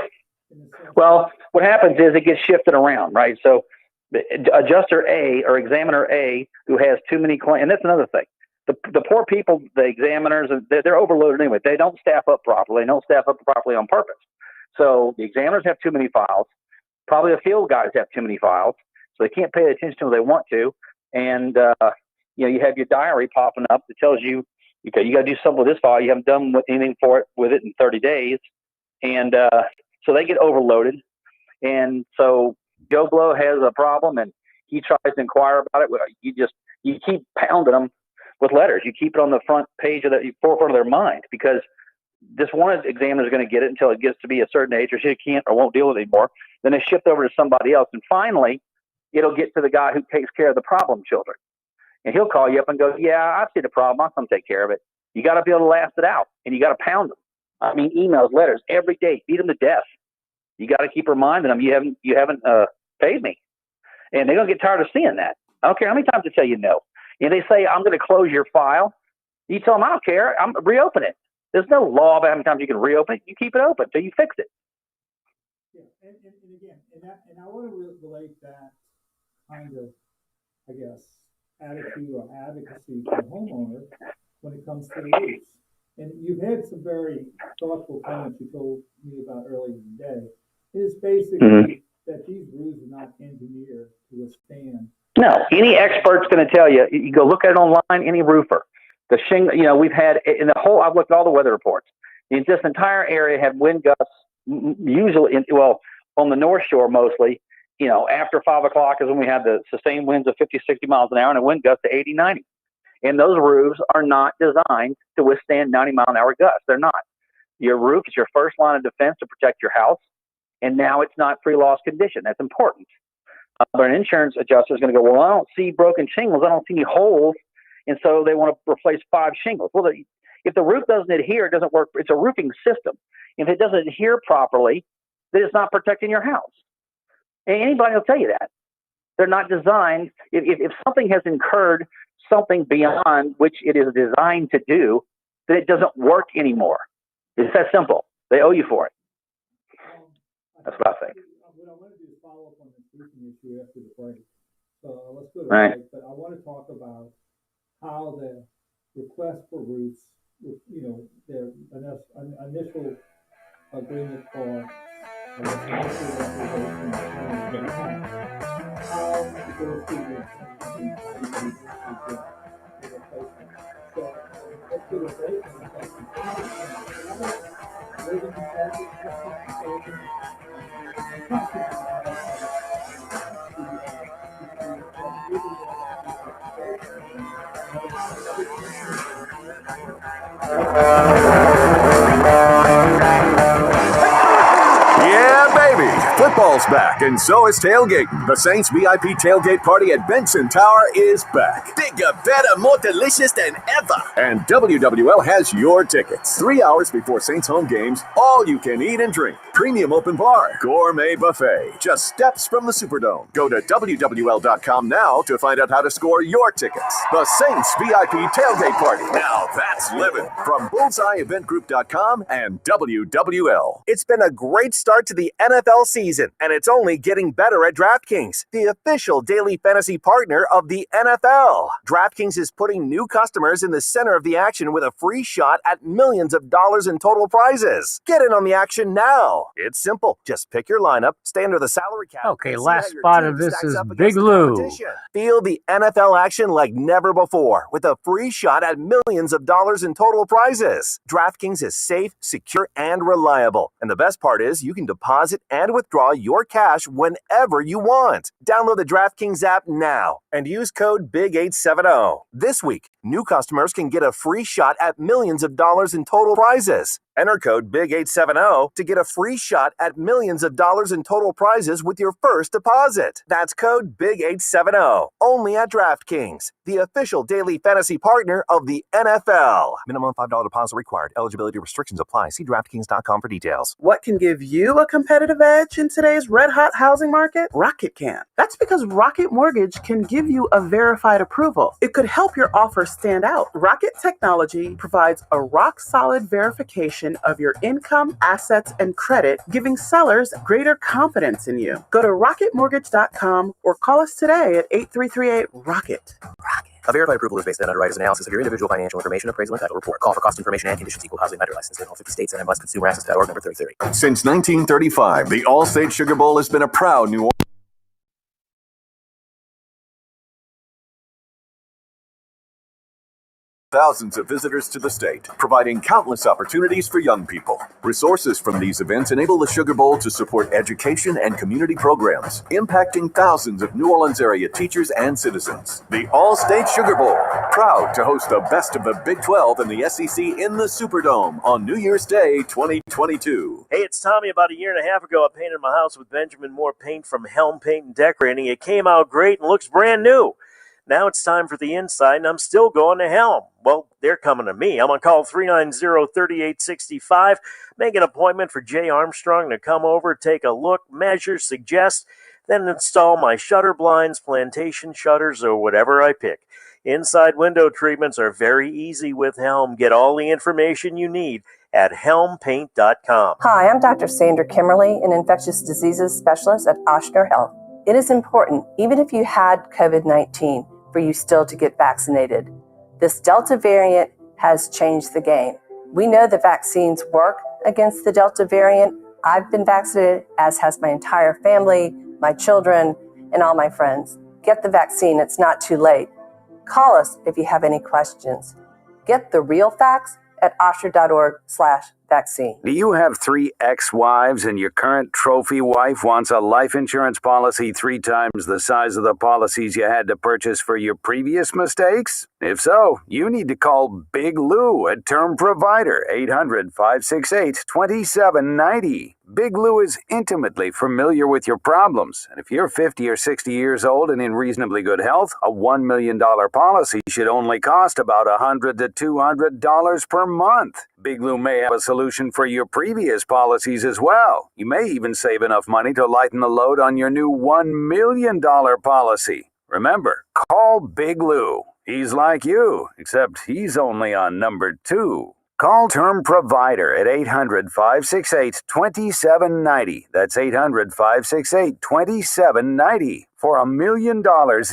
Well, what happens is it gets shifted around, right? So adjuster A or examiner A who has too many claims, and that's another thing. The poor people, the examiners, they're overloaded anyway. They don't staff up properly. They don't staff up properly on purpose. So the examiners have too many files. Probably the field guys have too many files, so they can't pay attention to what they want to. And you have your diary popping up that tells you, okay, you got to do something with this file. You haven't done anything with it in 30 days, and so they get overloaded. And so Joe Blow has a problem, and he tries to inquire about it. You keep pounding them with letters. You keep it on the front page of the forefront of their mind, because this one examiner is going to get it until it gets to be a certain age, or she can't or won't deal with it anymore. Then it's shipped over to somebody else, and finally, it'll get to the guy who takes care of the problem children, and he'll call you up and go, "Yeah, I see the problem. I'll come take care of it." You got to be able to last it out, and you got to pound them. I mean, emails, letters every day, beat them to death. You got to keep reminding them you haven't paid me, and they're gonna get tired of seeing that. I don't care how many times I tell you no. And they say, "I'm going to close your file." You tell them, "I don't care. I'm reopen it." There's no law about how many times you can reopen it. You keep it open until you fix it. Yeah, and again, and I want to relate that kind of, I guess, attitude or advocacy for the homeowner when it comes to the roofs. And you've had some very thoughtful comments you told me about earlier in the day. It is basically that these roofs are not engineered to withstand. No, any expert's going to tell you. You go look at it online. Any roofer, the shingle. We've had in the whole. I've looked at all the weather reports. In this entire area had wind gusts. Usually, on the North Shore mostly. After 5 o'clock is when we had the sustained winds of 50, 60 miles an hour and a wind gust to 80, 90. And those roofs are not designed to withstand 90-mile-an-hour gusts. They're not. Your roof is your first line of defense to protect your house, and now it's not pre-loss condition. That's important. But an insurance adjuster is going to go, well, I don't see broken shingles. I don't see any holes, and so they want to replace 5 shingles. Well, if the roof doesn't adhere, it doesn't work. It's a roofing system. If it doesn't adhere properly, then it's not protecting your house. And anybody will tell you that. They're not designed. If something has incurred something beyond which it is designed to do, then it doesn't work anymore. It's that simple. They owe you for it. That's what I think. What I want to do is follow up on this roofing issue after the break. So let's go to the break. But I want to talk about how the request for roofs, their initial agreement for Yeah, baby. Football Football's back, and so is tailgating. The Saints VIP tailgate party at Benson Tower is back. Bigger, better, more delicious than ever. And WWL has your tickets. 3 hours before Saints home games, all you can eat and drink. Premium open bar, gourmet buffet, just steps from the Superdome. Go to WWL.com now to find out how to score your tickets. The Saints VIP tailgate party. Now that's living. From BullseyeEventGroup.com and WWL. It's been a great start to the NFL season, and it's only getting better at DraftKings, the official daily fantasy partner of the NFL. DraftKings is putting new customers in the center of the action with a free shot at millions of dollars in total prizes. Get in on the action now. It's simple. Just pick your lineup, stay under the salary cap. Okay, last spot of this is Big Lou. Feel the NFL action like never before with a free shot at millions of dollars in total prizes. DraftKings is safe, secure, and reliable. And the best part is you can deposit and withdraw your cash whenever you want. Download the DraftKings app now and use code BIG870. This week, new customers can get a free shot at millions of dollars in total prizes. Enter code BIG870 to get a free shot at millions of dollars in total prizes with your first deposit. That's code BIG870. Only at DraftKings, the official daily fantasy partner of the NFL. Minimum $5 deposit required. Eligibility restrictions apply. See DraftKings.com for details. What can give you a competitive edge in today's red-hot housing market? Rocket can. That's because Rocket Mortgage can give you a verified approval. It could help your offer stand out. Rocket Technology provides a rock-solid verification of your income, assets, and credit, giving sellers greater confidence in you. Go to rocketmortgage.com or call us today at 8338-ROCKET. A verified approval is based on underwriter's analysis of your individual financial information, appraisal, and title report. Call for cost information and conditions. Equal housing lender license in all 50 states and MLS Consumer Access.org number 3030. Since 1935, the All-State Sugar Bowl has been a proud New Orleans. Thousands of visitors to the state, providing countless opportunities for young people. Resources from these events enable the Sugar Bowl to support education and community programs, impacting thousands of New Orleans area teachers and citizens. The All-State Sugar Bowl, proud to host the best of the Big 12 and the SEC in the Superdome on New Year's Day 2022. Hey, it's Tommy. About a year and a half ago, I painted my house with Benjamin Moore paint from Helm Paint and Decorating. It came out great and looks brand new. Now it's time for the inside, and I'm still going to Helm. Well, they're coming to me. I'm on call 390-3865. Make an appointment for Jay Armstrong to come over, take a look, measure, suggest, then install my shutter blinds, plantation shutters, or whatever I pick. Inside window treatments are very easy with Helm. Get all the information you need at helmpaint.com. Hi, I'm Dr. Sandra Kimmerly, an infectious diseases specialist at Ochsner Health. It is important, even if you had COVID-19, for you still to get vaccinated. This Delta variant has changed the game. We know the vaccines work against the Delta variant. I've been vaccinated, as has my entire family, my children, and all my friends. Get the vaccine. It's not too late. Call us if you have any questions. Get the real facts at ochsner.org/vaccine. Do you have 3 ex-wives and your current trophy wife wants a life insurance policy 3 times the size of the policies you had to purchase for your previous mistakes? If so, you need to call Big Lou, a term provider, 800-568-2790. Big Lou is intimately familiar with your problems, and if you're 50 or 60 years old and in reasonably good health, a $1 million policy should only cost about $100 to $200 per month. Big Lou may have a solution for your previous policies as well. You may even save enough money to lighten the load on your new $1 million policy. Remember, call Big Lou. He's like you, except he's only on number 2. Call Term Provider at 800-568-2790. That's 800-568-2790. For $1 million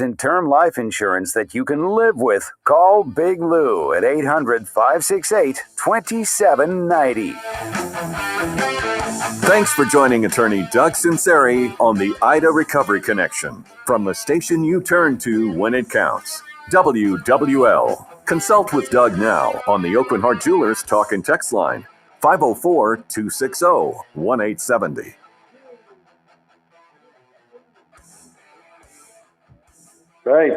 in term life insurance that you can live with, call Big Lou at 800-568-2790. Thanks for joining attorney Doug Sunseri on the Ida Recovery Connection. From the station you turn to when it counts. WWL. Consult with Doug now on the Oakland Heart Jewelers Talk and Text line, 504-260-1870. Right.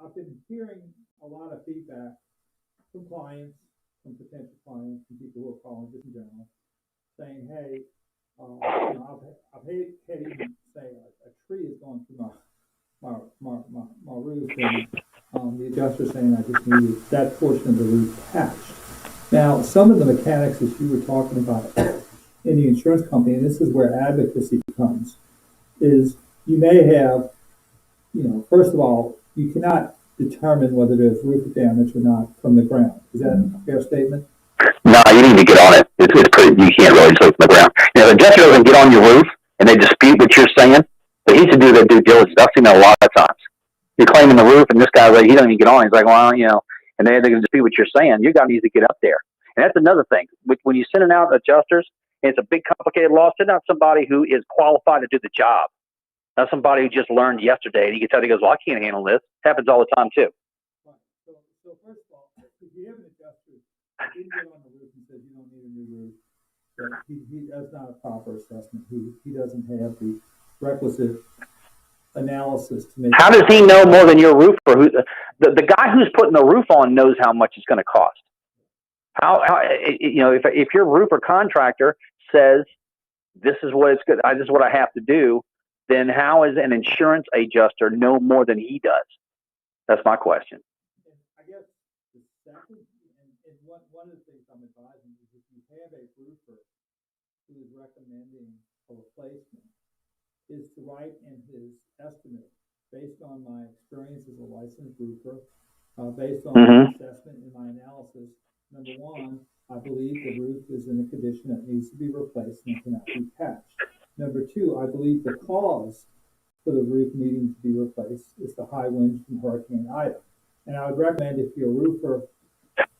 I've been hearing a lot of feedback from clients, from potential clients, from people who are calling just in general, saying, hey, I've had even say a tree is going through my roof, and the adjuster saying I just needed that portion of the roof patched. Now, some of the mechanics that you were talking about in the insurance company, and this is where advocacy comes, is you may have, first of all, you cannot determine whether there's roof damage or not from the ground. Is that a fair statement? No, you need to get on it. It's pretty, you can't really take from the ground. The adjuster doesn't get on your roof and they dispute what you're saying, but he should do their due diligence. I've seen that a lot of times. You're claiming the roof and this guy's like, he doesn't even get on. He's like, well, and they're going to dispute what you're saying. You got to need to get up there. And that's another thing. When you're sending out adjusters, and it's a big, complicated law, send out somebody who is qualified to do the job. Not somebody who just learned yesterday and he gets out and he goes, well, I can't handle this. It happens all the time too. Right. So first of all, if you have an adjuster that didn't get on the roof and says you don't need a new roof, that's not a proper assessment. He doesn't have the requisite analysis to make. How does he know more than your roofer? The guy who's putting the roof on knows how much it's going to cost. If your roofer contractor says this is what it's good, this is what I have to do, then how is an insurance adjuster know more than he does? That's my question. And I guess the second, and one of the things I'm advising is if you have a roofer who is recommending a replacement, is to write in his estimate based on my experience as a licensed roofer, based on my assessment and my analysis. Number one, I believe the roof is in a condition that needs to be replaced and cannot be patched. Number two, I believe the cause for the roof needing to be replaced is the high winds from Hurricane Ida. And I would recommend if you're a roofer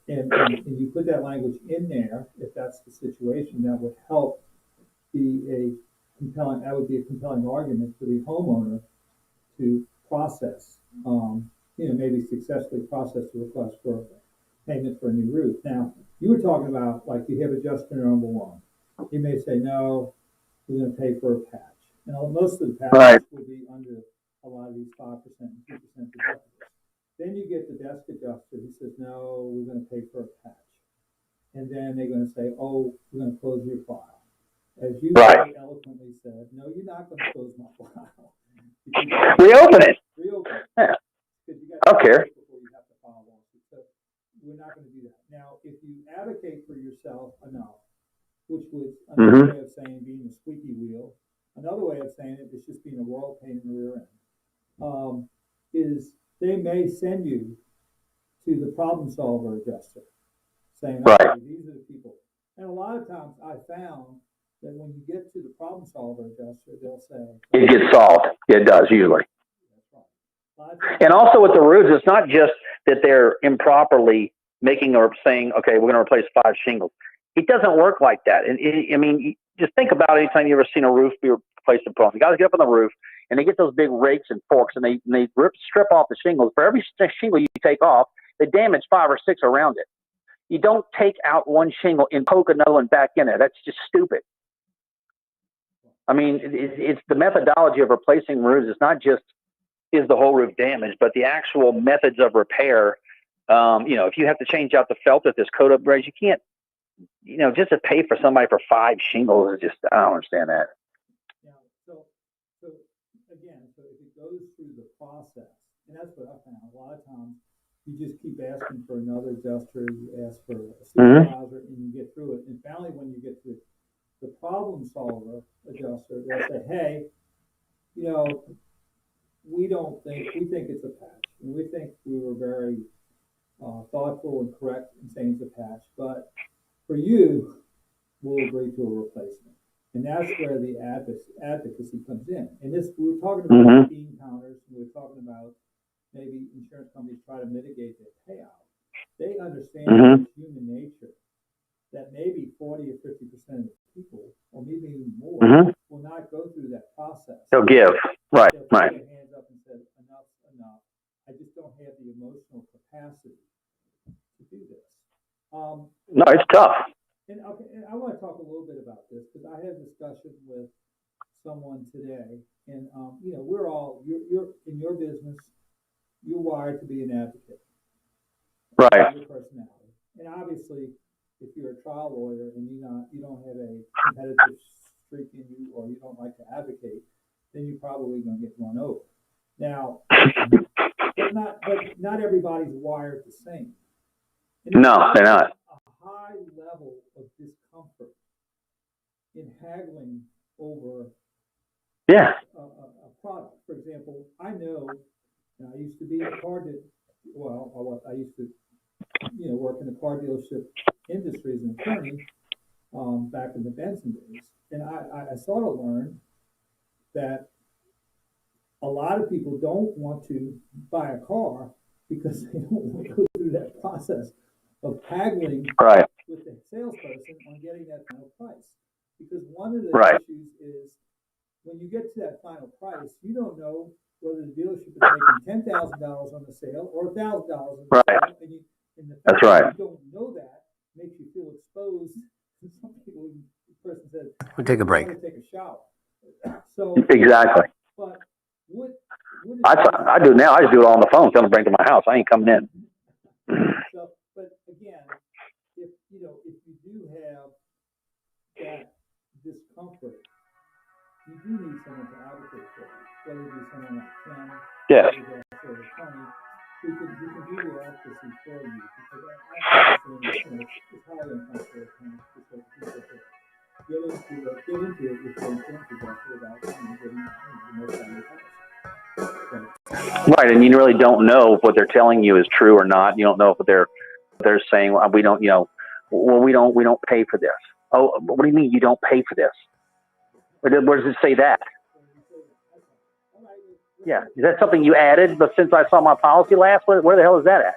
and you put that language in there, if that's the situation, that would help be a compelling argument for the homeowner to process, maybe successfully process the request for payment for a new roof. Now, you were talking about, like, you have adjuster number one. He may say, no, we're going to pay for a patch. Most of the patches will be under a lot of these 5% and 2% deductibles. Then you get the desk adjuster who says, no, we're going to pay for a patch. And then they're going to say, oh, we're going to close your file. As you very eloquently said, no, you're not going to close my file. Reopen it. Reopen it. Yeah. Because you got I don't care. before you have to file a lawsuit. So we're not going to do that. Now, if you advocate for yourself enough, which was another way of saying being a squeaky wheel, another way of saying it is just being a royal pain in the rear end, is they may send you to the problem solver adjuster, saying, okay, these are the people. And a lot of times I found that when you get to the problem solver adjuster, they'll say, it gets solved. It does, usually. And also with the roofs, it's not just that they're improperly making or saying, okay, we're going to replace 5 shingles. It doesn't work like that. And just think about it anytime you've ever seen a roof be replaced in problem. You guys get up on the roof and they get those big rakes and forks and they strip off the shingles. For every shingle you take off, they damage 5 or 6 around it. You don't take out one shingle and poke another one back in it. That's just stupid. I mean, it's the methodology of replacing roofs. It's not just is the whole roof damaged, but the actual methods of repair. If you have to change out the felt if there's coat upgrades, you can't, just to pay for somebody for 5 shingles is just, I don't understand that. Yeah. So again, if it goes through the process, and that's what I found, a lot of times you just keep asking for another adjuster, you ask for a supervisor, and you get through it. And finally, when you get to the problem solver adjuster, they'll say, hey, we think it's a patch. And we think we were very thoughtful and correct in saying it's a patch, but for you, we'll agree to a replacement. And that's where the advocacy comes in. And this, we were talking about bean counters, and we were talking about maybe insurance companies try to mitigate their payout. They understand it's human nature that maybe 40 or 50% of people, or maybe even more, will not go through that process. They'll give. Right. They'll put their hands up and say, enough's enough. I just don't have the emotional capacity to do this. No, it's tough. And I want to talk a little bit about this because I had a discussion with someone today, and we're all you're in your business. You're wired to be an advocate. Right. Your personality. And obviously, if you're a trial lawyer and you don't have a competitive streak in you, or you don't like to advocate, then you're probably going to get run over. Now, but not everybody's wired the same. And No, they're not. A high level of discomfort in haggling over Yeah. a product. For example, I know, I used to be a car I used to, work in the car dealership industry as an attorney back in the Benson days, and I sort of learned that a lot of people don't want to buy a car because they don't want to go through that process of haggling with the salesperson on getting that final price. Because one of the issues is when you get to that final price, you don't know whether the dealership is making $10,000 on the sale or $1,000 on the sale. And the fact that you don't know that makes you feel exposed. Some people, the person says, we'll take a break. Take a shower. So exactly. But I do it now. I just do it all on the phone. Tell them to bring it to my house. I ain't coming in. So, but again, if you do have that discomfort, you do need someone to advocate for you. Whether it be someone like Ken, or the attorney, who can do the advocacy for you. Because I understand, it's highly uncomfortable at times because people get into it with their insurance adjuster without getting the most out of the house. Right, and you really don't know if what they're telling you is true or not. You don't know if they're saying we don't, we don't pay for this. Oh, what do you mean you don't pay for this? Where does it say that? Yeah, is that something you added? But since I saw my policy last, where the hell is that at?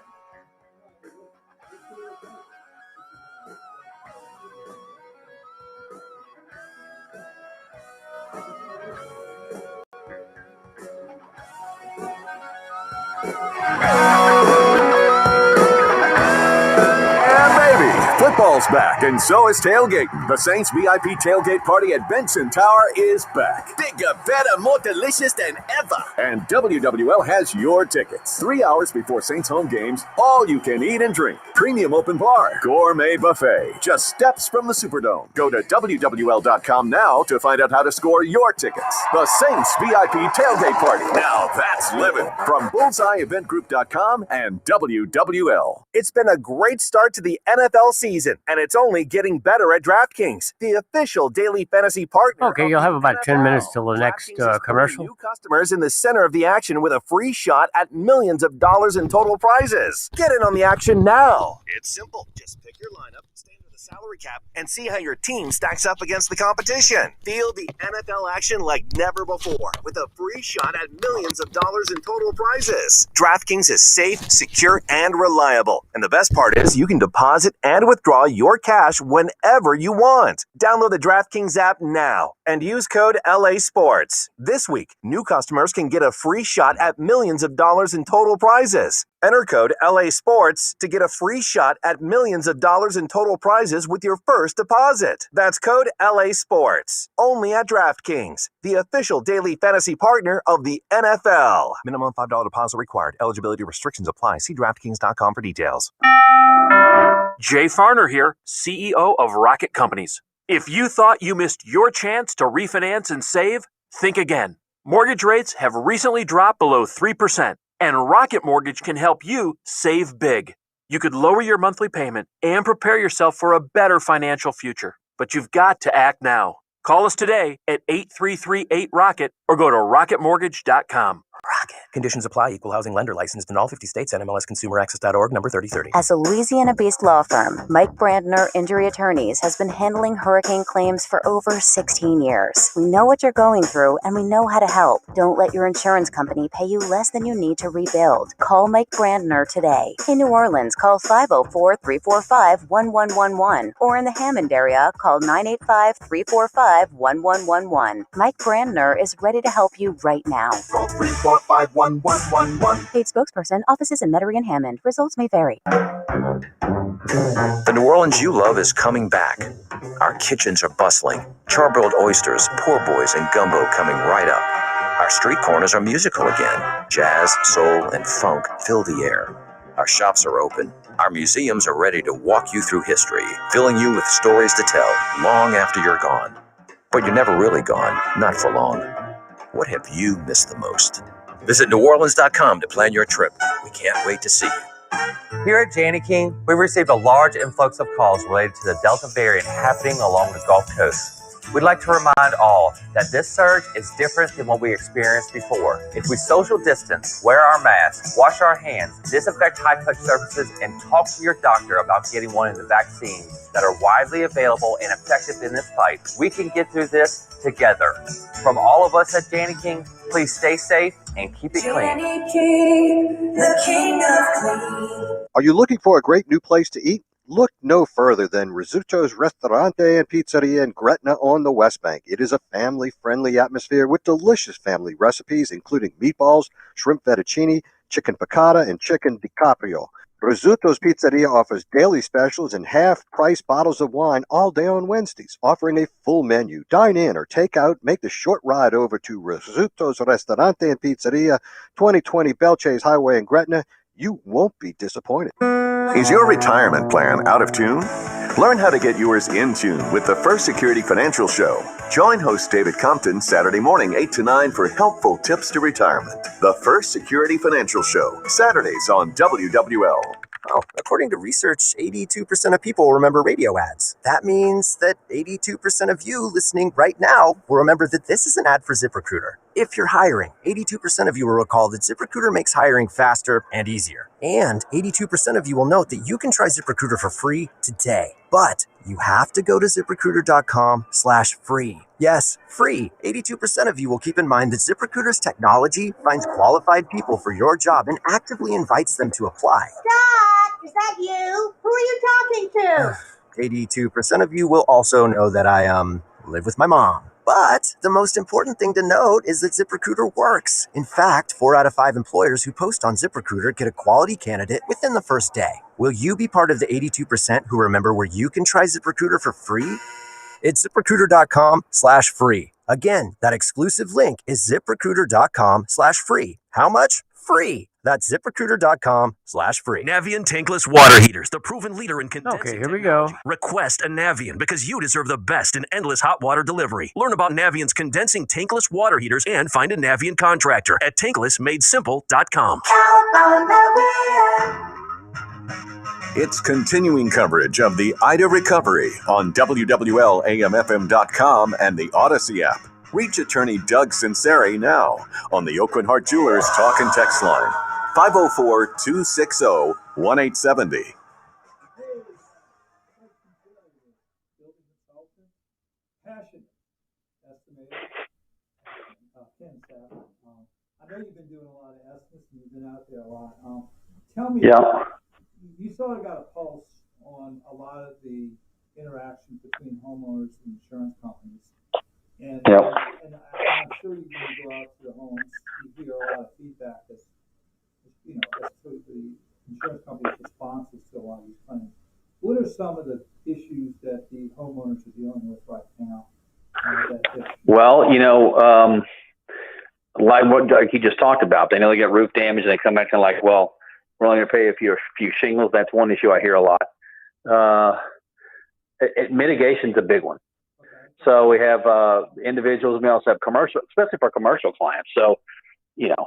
Football's back, and so is tailgating. The Saints VIP tailgate party at Benson Tower is back. Bigger, better, more delicious than ever. And WWL has your tickets. 3 hours before Saints home games, all you can eat and drink. Premium open bar, gourmet buffet, just steps from the Superdome. Go to WWL.com now to find out how to score your tickets. The Saints VIP tailgate party. Now that's living. From BullseyeEventGroup.com and WWL. It's been a great start to the NFL season, and it's only getting better at DraftKings, the official daily fantasy partner. Okay, you'll have about 10 minutes till the next commercial. New customers in the center of the action with a free shot at millions of dollars in total prizes. Get in on the action now. It's simple. Just pick your lineup, stay under the salary cap, and see how your team stacks up against the competition. Feel the NFL action like never before with a free shot at millions of dollars in total prizes. DraftKings is safe, secure, and reliable. And the best part is you can deposit and withdraw your cash whenever you want. Download the DraftKings app now and use code LA Sports. This week, new customers can get a free shot at millions of dollars in total prizes. Enter code LA Sports to get a free shot at millions of dollars in total prizes with your first deposit. That's code LA Sports. Only at DraftKings, the official daily fantasy partner of the NFL. Minimum $5 deposit required. Eligibility restrictions apply. See DraftKings.com for details. Jay Farner here, CEO of Rocket Companies. If you thought you missed your chance to refinance and save, think again. Mortgage rates have recently dropped below 3%, and Rocket Mortgage can help you save big. You could lower your monthly payment and prepare yourself for a better financial future. But you've got to act now. Call us today at 833-8ROCKET or go to rocketmortgage.com. Rocket. Conditions apply. Equal housing lender licensed in all 50 states. NMLSConsumerAccess.org number 3030. As a Louisiana-based law firm, Mike Brandner Injury Attorneys has been handling hurricane claims for over 16 years. We know what you're going through, and we know how to help. Don't let your insurance company pay you less than you need to rebuild. Call Mike Brandner today. In New Orleans, call 504-345-1111. Or in the Hammond area, call 985-345-1111. Mike Brandner is ready to help you right now. 434-51111. Paid spokesperson, offices in Metairie and Hammond. Results may vary. The New Orleans you love is coming back. Our kitchens are bustling. Charbroiled oysters, poor boys, and gumbo coming right up. Our street corners are musical again. Jazz, soul, and funk fill the air. Our shops are open. Our museums are ready to walk you through history, filling you with stories to tell long after you're gone. But you're never really gone, not for long. What have you missed the most? Visit NewOrleans.com to plan your trip. We can't wait to see you. Here at Janney King, we've received a large influx of calls related to the Delta variant happening along the Gulf Coast. We'd like to remind all that this surge is different than what we experienced before. If we social distance, wear our masks, wash our hands, disinfect high-touch surfaces, and talk to your doctor about getting one of the vaccines that are widely available and effective in this fight, we can get through this together. From all of us at Janney King, please stay safe and keep it clean. Janney King, the king of clean. Are you looking for a great new place to eat? Look no further than Rizzuto's Ristorante and Pizzeria in Gretna on the West Bank. It is a family-friendly atmosphere with delicious family recipes, including meatballs, shrimp fettuccine, chicken piccata, and chicken di caprio. Rizzuto's Pizzeria offers daily specials and half-price bottles of wine all day on Wednesdays, offering a full menu. Dine in or take out, make the short ride over to Rizzuto's Ristorante and Pizzeria, 2020 Belchase Highway in Gretna. You won't be disappointed. Is your retirement plan out of tune? Learn how to get yours in tune with the First Security Financial Show. Join host David Compton Saturday morning 8 to 9 for helpful tips to retirement. The First Security Financial Show, Saturdays on WWL. Oh, according to research, 82% of people remember radio ads. That means that 82% of you listening right now will remember that this is an ad for ZipRecruiter. If you're hiring, 82% of you will recall that ZipRecruiter makes hiring faster and easier. And 82% of you will note that you can try ZipRecruiter for free today. But you have to go to ZipRecruiter.com/free. Yes, free. 82% of you will keep in mind that ZipRecruiter's technology finds qualified people for your job and actively invites them to apply. Dad, is that you? Who are you talking to? 82% of you will also know that I live with my mom. But the most important thing to note is that ZipRecruiter works. In fact, 4 out of 5 employers who post on ZipRecruiter get a quality candidate within the first day. Will you be part of the 82% who remember where you can try ZipRecruiter for free? It's ZipRecruiter.com/free. Again, that exclusive link is ZipRecruiter.com/free. How much? Free. That's ZipRecruiter.com/free. Navien tankless water heaters, the proven leader in condensing. Okay, here we go. Request a Navien because you deserve the best in endless hot water delivery. Learn about Navien's condensing tankless water heaters and find a Navien contractor at tanklessmadesimple.com. It's continuing coverage of the Ida recovery on WWL-AMFM.com and the Odyssey app. Reach attorney Doug Sunseri now on the Oakland Heart Jewelers Talk and Text line, 504-260-1870. Passionate estimator, Ken staff. I know you've been doing a lot of estimates and you've been out there a lot. Tell me, you sort of got a pulse on a lot of the interactions between homeowners and insurance companies. And I'm sure you go out to the homes, you hear a lot of feedback as to the insurance company's responses to a lot of these claims. What are some of the issues that the homeowners are dealing with right now? Well, like what you just talked about, they know they get roof damage and they come back and like, well, we're only going to pay a few shingles. That's one issue I hear a lot. Mitigation's a big one. So we have individuals. We also have commercial, especially for commercial clients. So,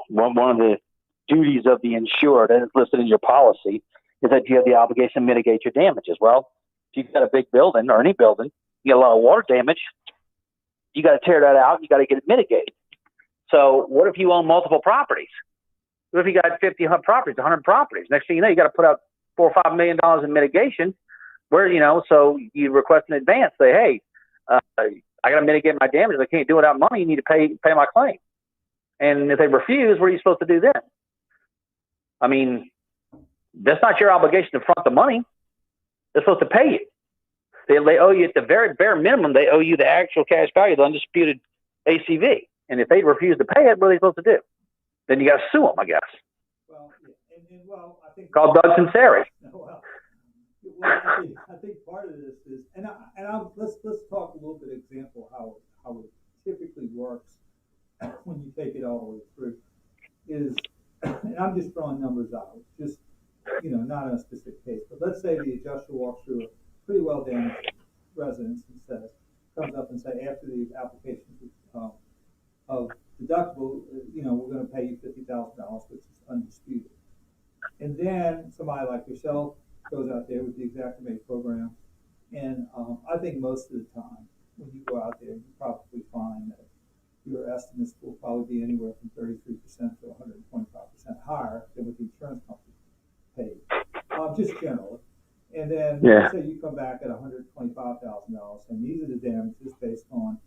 one of the duties of the insured, as listed in your policy, is that you have the obligation to mitigate your damages. Well, if you've got a big building or any building, you get a lot of water damage, you got to tear that out. You got to get it mitigated. So what if you own multiple properties? What if you got 50 properties, 100 properties? Next thing you know, you got to put out $4 or $5 million in mitigation. Where so you request in advance, say, hey, I got to mitigate my damages. I can't do it without money. You need to pay my claim. And if they refuse, what are you supposed to do then? I mean, that's not your obligation to front the money. They're supposed to pay you. They owe you at the very bare minimum. They owe you the actual cash value, the undisputed ACV. And if they refuse to pay it, what are they supposed to do? Then you got to sue them, I guess. Well, I think called Doug Sunseri. I think part of this is, let's talk a little bit example how it typically works when you take it all the way through. And I'm just throwing numbers out. Just not on a specific case, but let's say the adjuster walks through a pretty well damaged residence and comes up and say, after the application of deductible, we're going to pay you $50,000, which is undisputed. And then somebody like yourself goes out there with the Exactamente program, and I think most of the time when you go out there, you probably find that your estimates will probably be anywhere from 33% to 125% higher than what the insurance company paid, just generally. And then let's say you come back at $125,000, and these are the damages based on,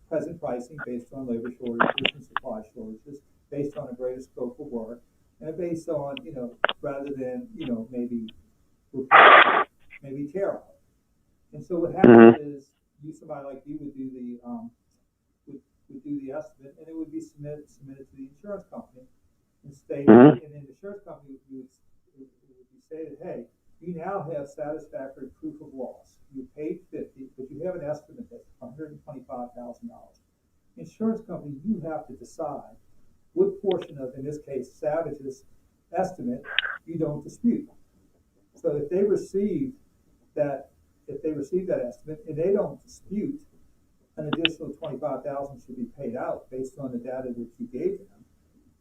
present pricing, based on labor shortages and supply shortages, based on a greater scope of work, and based on, rather than, maybe repair, maybe tear out. And so what happens is somebody like you would do the would do the estimate, and it would be submitted to the insurance company, and stated, and then the insurance company would be stated, hey, you now have satisfactory proof of loss. You paid $50,000, but you have an estimate that's $125,000. Insurance company, you have to decide what portion of, in this case, Savage's estimate you don't dispute. So if they receive that estimate and they don't dispute, an additional $25,000 should be paid out based on the data that you gave them.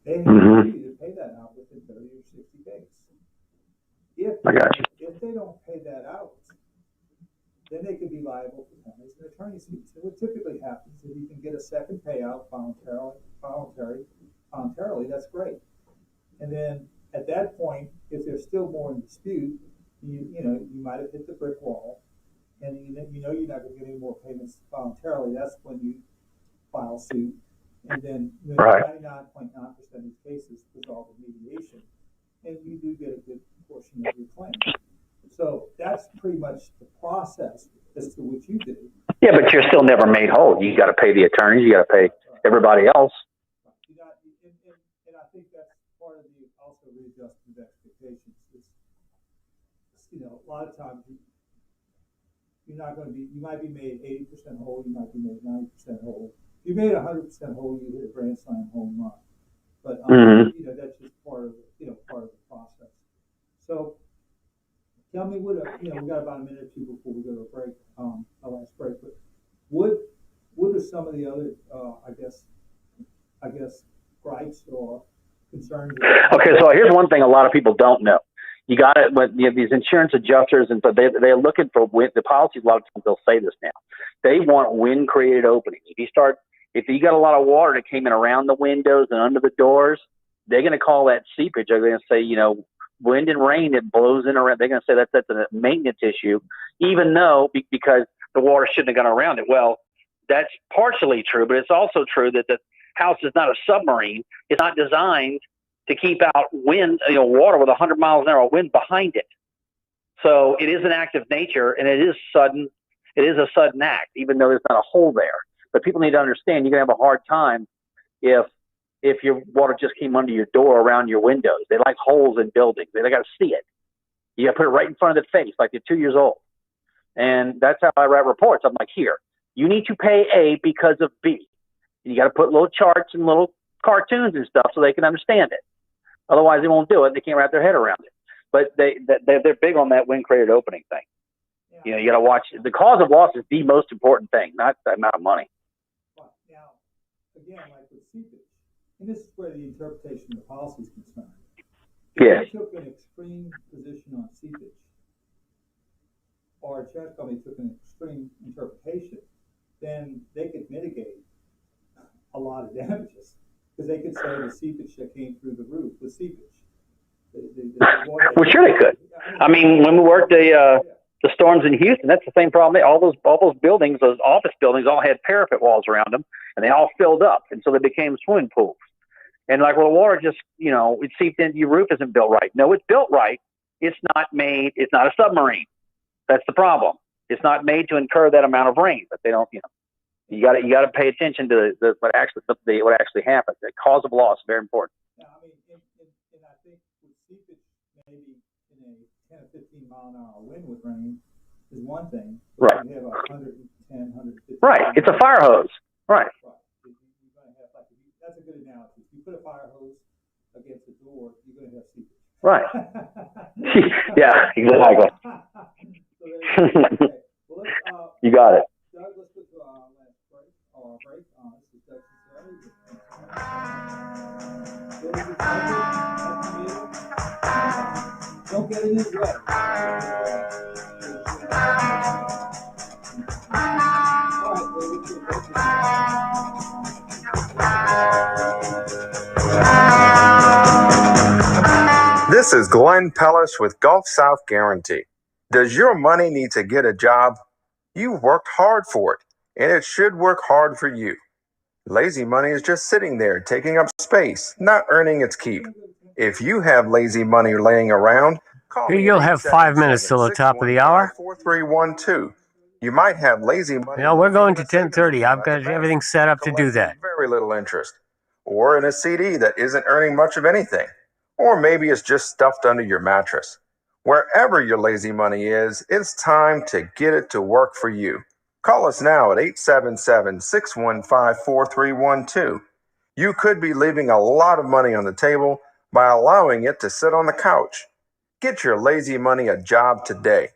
They have to pay that out within 30 or 60 days. If they don't pay that out, then they could be liable for penalties and attorney's fees. And what typically happens is you can get a second payout voluntarily, that's great. And then at that point, if there's still more in dispute, you might have hit the brick wall, and you're not going to get any more payments voluntarily. That's when you file suit, and then 99.9% of these cases resolve in mediation, and you do get a good portion of your claim. So that's pretty much the process as to what you do. Yeah, but you're still never made whole. You got to pay the attorneys. You got to pay everybody else. And I think that's part of the also readjustment of expectations. Is, a lot of times you're not going to be. You might be made 80% whole. You might be made 90% whole. If you made 100% whole, you hit a grand slam home run. But that's just part of part of the process. So tell me what we got about a minute or two before we go to a break. Our last break. But what are some of the other I guess gripes or concerns? Okay, so here's one thing a lot of people don't know. You got it, but you have these insurance adjusters, and but they're looking for wind. The policies, a lot of times they'll say this now. They want wind created openings. If you got a lot of water that came in around the windows and under the doors, they're going to call that seepage. They're going to say, wind and rain that blows in around. They're going to say that's a maintenance issue, even though because the water shouldn't have gone around it. Well, that's partially true, but it's also true that the house is not a submarine. It's not designed to keep out wind, water with 100 miles an hour wind behind it. So it is an act of nature, and it is sudden. It is a sudden act, even though there's not a hole there. But people need to understand you're going to have a hard time if your water just came under your door around your windows. They like holes in buildings. They got to see it. You got to put it right in front of their face like they're 2 years old. And that's how I write reports. I'm like, here, you need to pay A because of B. You got to put little charts and little cartoons and stuff so they can understand it. Otherwise, they won't do it. They can't wrap their head around it. But they're big on that wind created opening thing. Yeah. You got to watch. The cause of loss is the most important thing, not the amount of money. Now, again, like with seepage, and this is where the interpretation of the policy is concerned. If you took an extreme position on seepage, or a insurance company took an extreme interpretation, then they could mitigate a lot of damages. Because they could say the seepage that came through the roof was seepage. Well, sure they could. I mean, when we worked the storms in Houston, that's the same problem. All those buildings, those office buildings, all had parapet walls around them, and they all filled up, and so they became swimming pools. And like, well, the water just, it seeped into your roof. Isn't built right. No, it's built right. It's not made. It's not a submarine. That's the problem. It's not made to incur that amount of rain. But they don't. You got to pay attention to what actually happens. The cause of loss is very important. Yeah, I mean, and I think with seepage, maybe in a 10 or 15 mile an hour wind with rain is one thing. Right. You have 110, 150. Right. It's a fire hose. Right. That's a good analogy. If you put a fire hose against the door, you're going to have seepage. Right. Yeah, exactly. You got it. Doug, let's go to our last break. This is Doug Sunseri-Ida. Don't get in his way. This is Glenn Pellis with Gulf South Guarantee. Does your money need to get a job? You've worked hard for it, and it should work hard for you. Lazy money is just sitting there, taking up space, not earning its keep. If you have lazy money laying around, call Here me you'll at have 5 minutes till the top of the hour. 4312. You might have lazy money. We're going to 10:30. I've got everything set up to do that. Very little interest. Or in a CD that isn't earning much of anything. Or maybe it's just stuffed under your mattress. Wherever your lazy money is, it's time to get it to work for you. Call us now at 877-615-4312. You could be leaving a lot of money on the table by allowing it to sit on the couch. Get your lazy money a job today.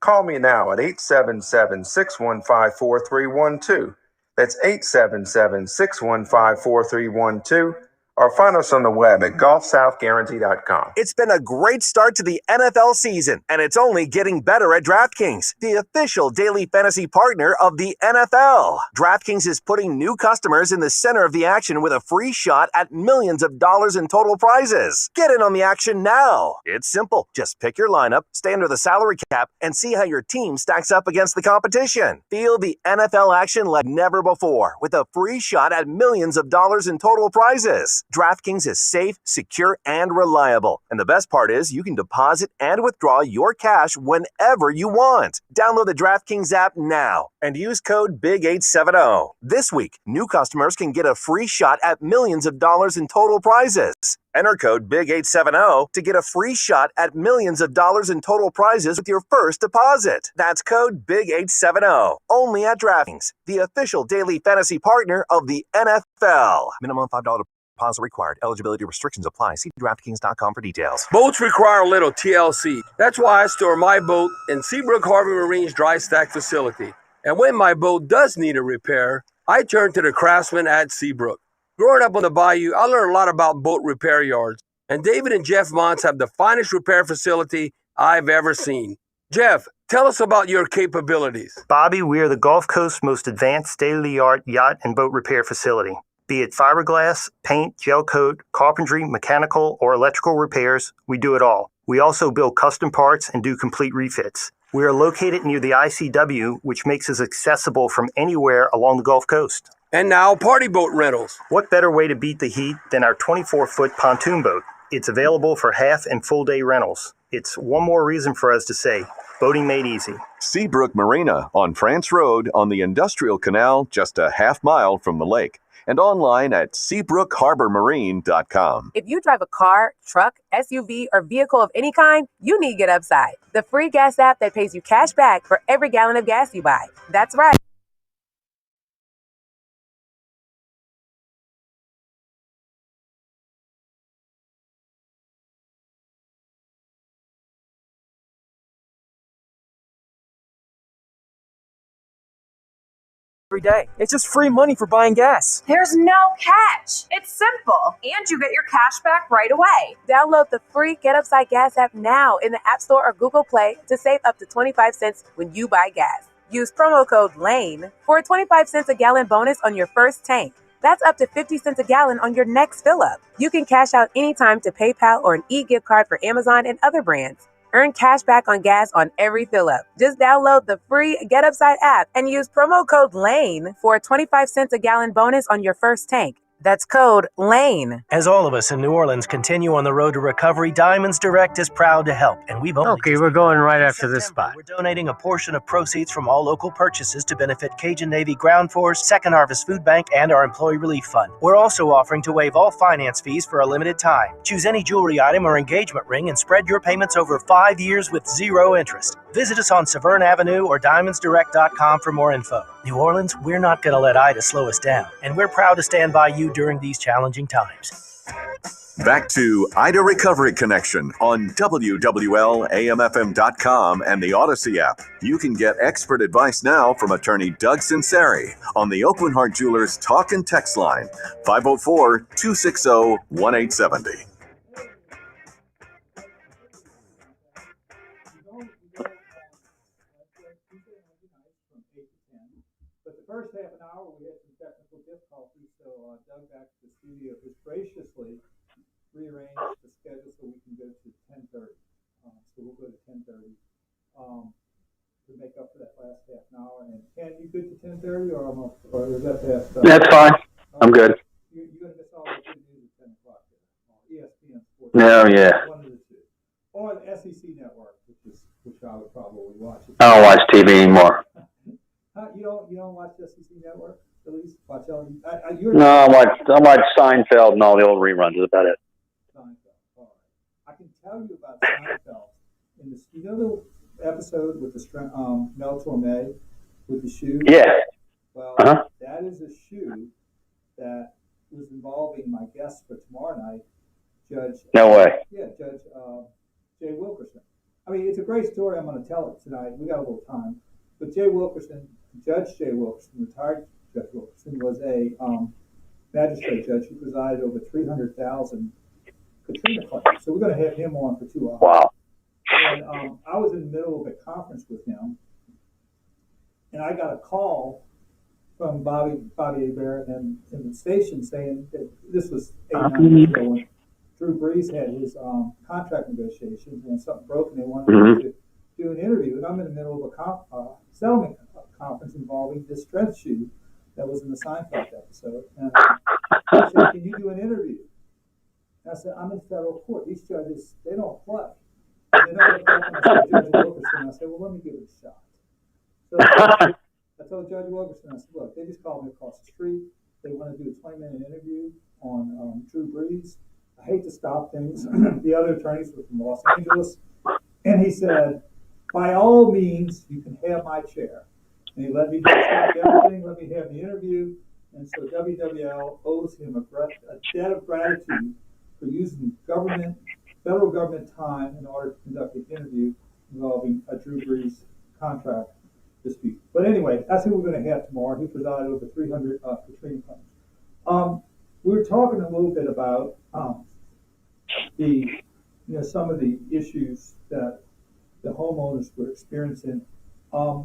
Call me now at 877-615-4312. That's 877-615-4312. Or find us on the web at golfsouthguarantee.com. It's been a great start to the NFL season, and it's only getting better at DraftKings, the official daily fantasy partner of the NFL. DraftKings is putting new customers in the center of the action with a free shot at millions of dollars in total prizes. Get in on the action now. It's simple. Just pick your lineup, stay under the salary cap, and see how your team stacks up against the competition. Feel the NFL action like never before with a free shot at millions of dollars in total prizes. DraftKings is safe, secure, and reliable. And the best part is you can deposit and withdraw your cash whenever you want. Download the DraftKings app now and use code BIG870. This week, new customers can get a free shot at millions of dollars in total prizes. Enter code BIG870 to get a free shot at millions of dollars in total prizes with your first deposit. That's code BIG870. Only at DraftKings, the official daily fantasy partner of the NFL. Minimum $5 deposit required. Eligibility restrictions apply. See DraftKings.com for details. Boats require a little TLC. That's why I store my boat in Seabrook Harbor Marine's dry stack facility. And when my boat does need a repair, I turn to the craftsmen at Seabrook. Growing up on the bayou, I learned a lot about boat repair yards. And David and Jeff Montz have the finest repair facility I've ever seen. Jeff, tell us about your capabilities. Bobby, we are the Gulf Coast's most advanced state-of-the-art yacht and boat repair facility. Be it fiberglass, paint, gel coat, carpentry, mechanical, or electrical repairs, we do it all. We also build custom parts and do complete refits. We are located near the ICW, which makes us accessible from anywhere along the Gulf Coast. And now, party boat rentals. What better way to beat the heat than our 24-foot pontoon boat? It's available for half and full day rentals. It's one more reason for us to say, boating made easy. Seabrook Marina on France Road on the Industrial Canal, just a half mile from the lake. And online at SeabrookHarborMarine.com. If you drive a car, truck, SUV, or vehicle of any kind, you need Get Upside, the free gas app that pays you cash back for every gallon of gas you buy. That's right. Every day. It's just free money for buying gas. There's no catch. It's simple. And you get your cash back right away. Download the free Get Upside Gas app now in the App Store or Google Play to save up to 25 cents when you buy gas. Use promo code LANE for a 25 cents a gallon bonus on your first tank. That's up to 50 cents a gallon on your next fill up. You can cash out anytime to PayPal or an e-gift card for Amazon and other brands. Earn cash back on gas on every fill-up. Just download the free Get Upside app and use promo code LANE for a 25 cents a gallon bonus on your first tank. That's code LANE. As all of us in New Orleans continue on the road to recovery, Diamonds Direct is proud to help, and we've only Okay, we're going right after this spot. We're donating a portion of proceeds from all local purchases to benefit Cajun Navy Ground Force, Second Harvest Food Bank, and our Employee Relief Fund. We're also offering to waive all finance fees for a limited time. Choose any jewelry item or engagement ring and spread your payments over 5 years with zero interest. Visit us on Severn Avenue or DiamondsDirect.com for more info. New Orleans, we're not going to let Ida slow us down, and we're proud to stand by you during these challenging times. Back to Ida Recovery Connection on WWL-AMFM.com and the Odyssey app. You can get expert advice now from attorney Doug Sunseri on the Oakland Heart Jewelers talk and text line, 504-260-1870. But the first half an hour, we had some technical difficulties, so Doug back to the studio has graciously rearranged the schedule so we can go to 10:30. So we'll go to 10:30 to make up for that last half an hour. And Ken, you good to 10:30 or is that past? That's fine. I'm good. You're going to miss all the good news at 10 o'clock there. ESPN Sports. No, yeah. One of the two. Or the SEC Network, which I would probably watch. I don't watch TV anymore. You don't watch the SEC Network? At least watch LSU? No, I watch Seinfeld and all the old reruns. Is about it. Seinfeld. All right. I can tell you about Seinfeld. You know the episode with the Mel Torme with the shoe? Yeah. Well, Uh-huh. that is a shoe that was involving my guest for tomorrow night, Judge. No way. Yeah, Judge Jay Wilkerson. I mean, it's a great story. I'm going to tell it tonight. We got a little time. But Jay Wilkerson, Judge Jay Wilkerson, retired Judge Wilkerson, was a magistrate judge who presided over 300,000 Katrina claims. So we're going to have him on for 2 hours. Wow. And I was in the middle of a conference with him, and I got a call from Bobby Barrett and the station saying that this was 8-9 years ago when Drew Brees had his contract negotiations and something broke and they wanted him to do an interview. And I'm in the middle of a settlement conference involving this strength shoe that was in the Seinfeld episode. And I said, can you do an interview? And I said, I'm in federal court. These judges, they don't play. And they don't play. And I said, Judge Wilkerson, I said, well, let me give it a shot. So I told Judge Wilkerson, I said, look, they just called me across the street. They want to do a 20-minute interview on Drew Brees. I hate to stop things. The other attorneys were from Los Angeles. And he said, by all means, you can have my chair. And he let me stop everything, let me have the interview. And so WWL owes him a debt of gratitude for using federal government time in order to conduct an interview involving a Drew Brees contract dispute. But anyway, that's who we're going to have tomorrow. He presided over 300 Katrina claims. We were talking a little bit about some of the issues that the homeowners were experiencing.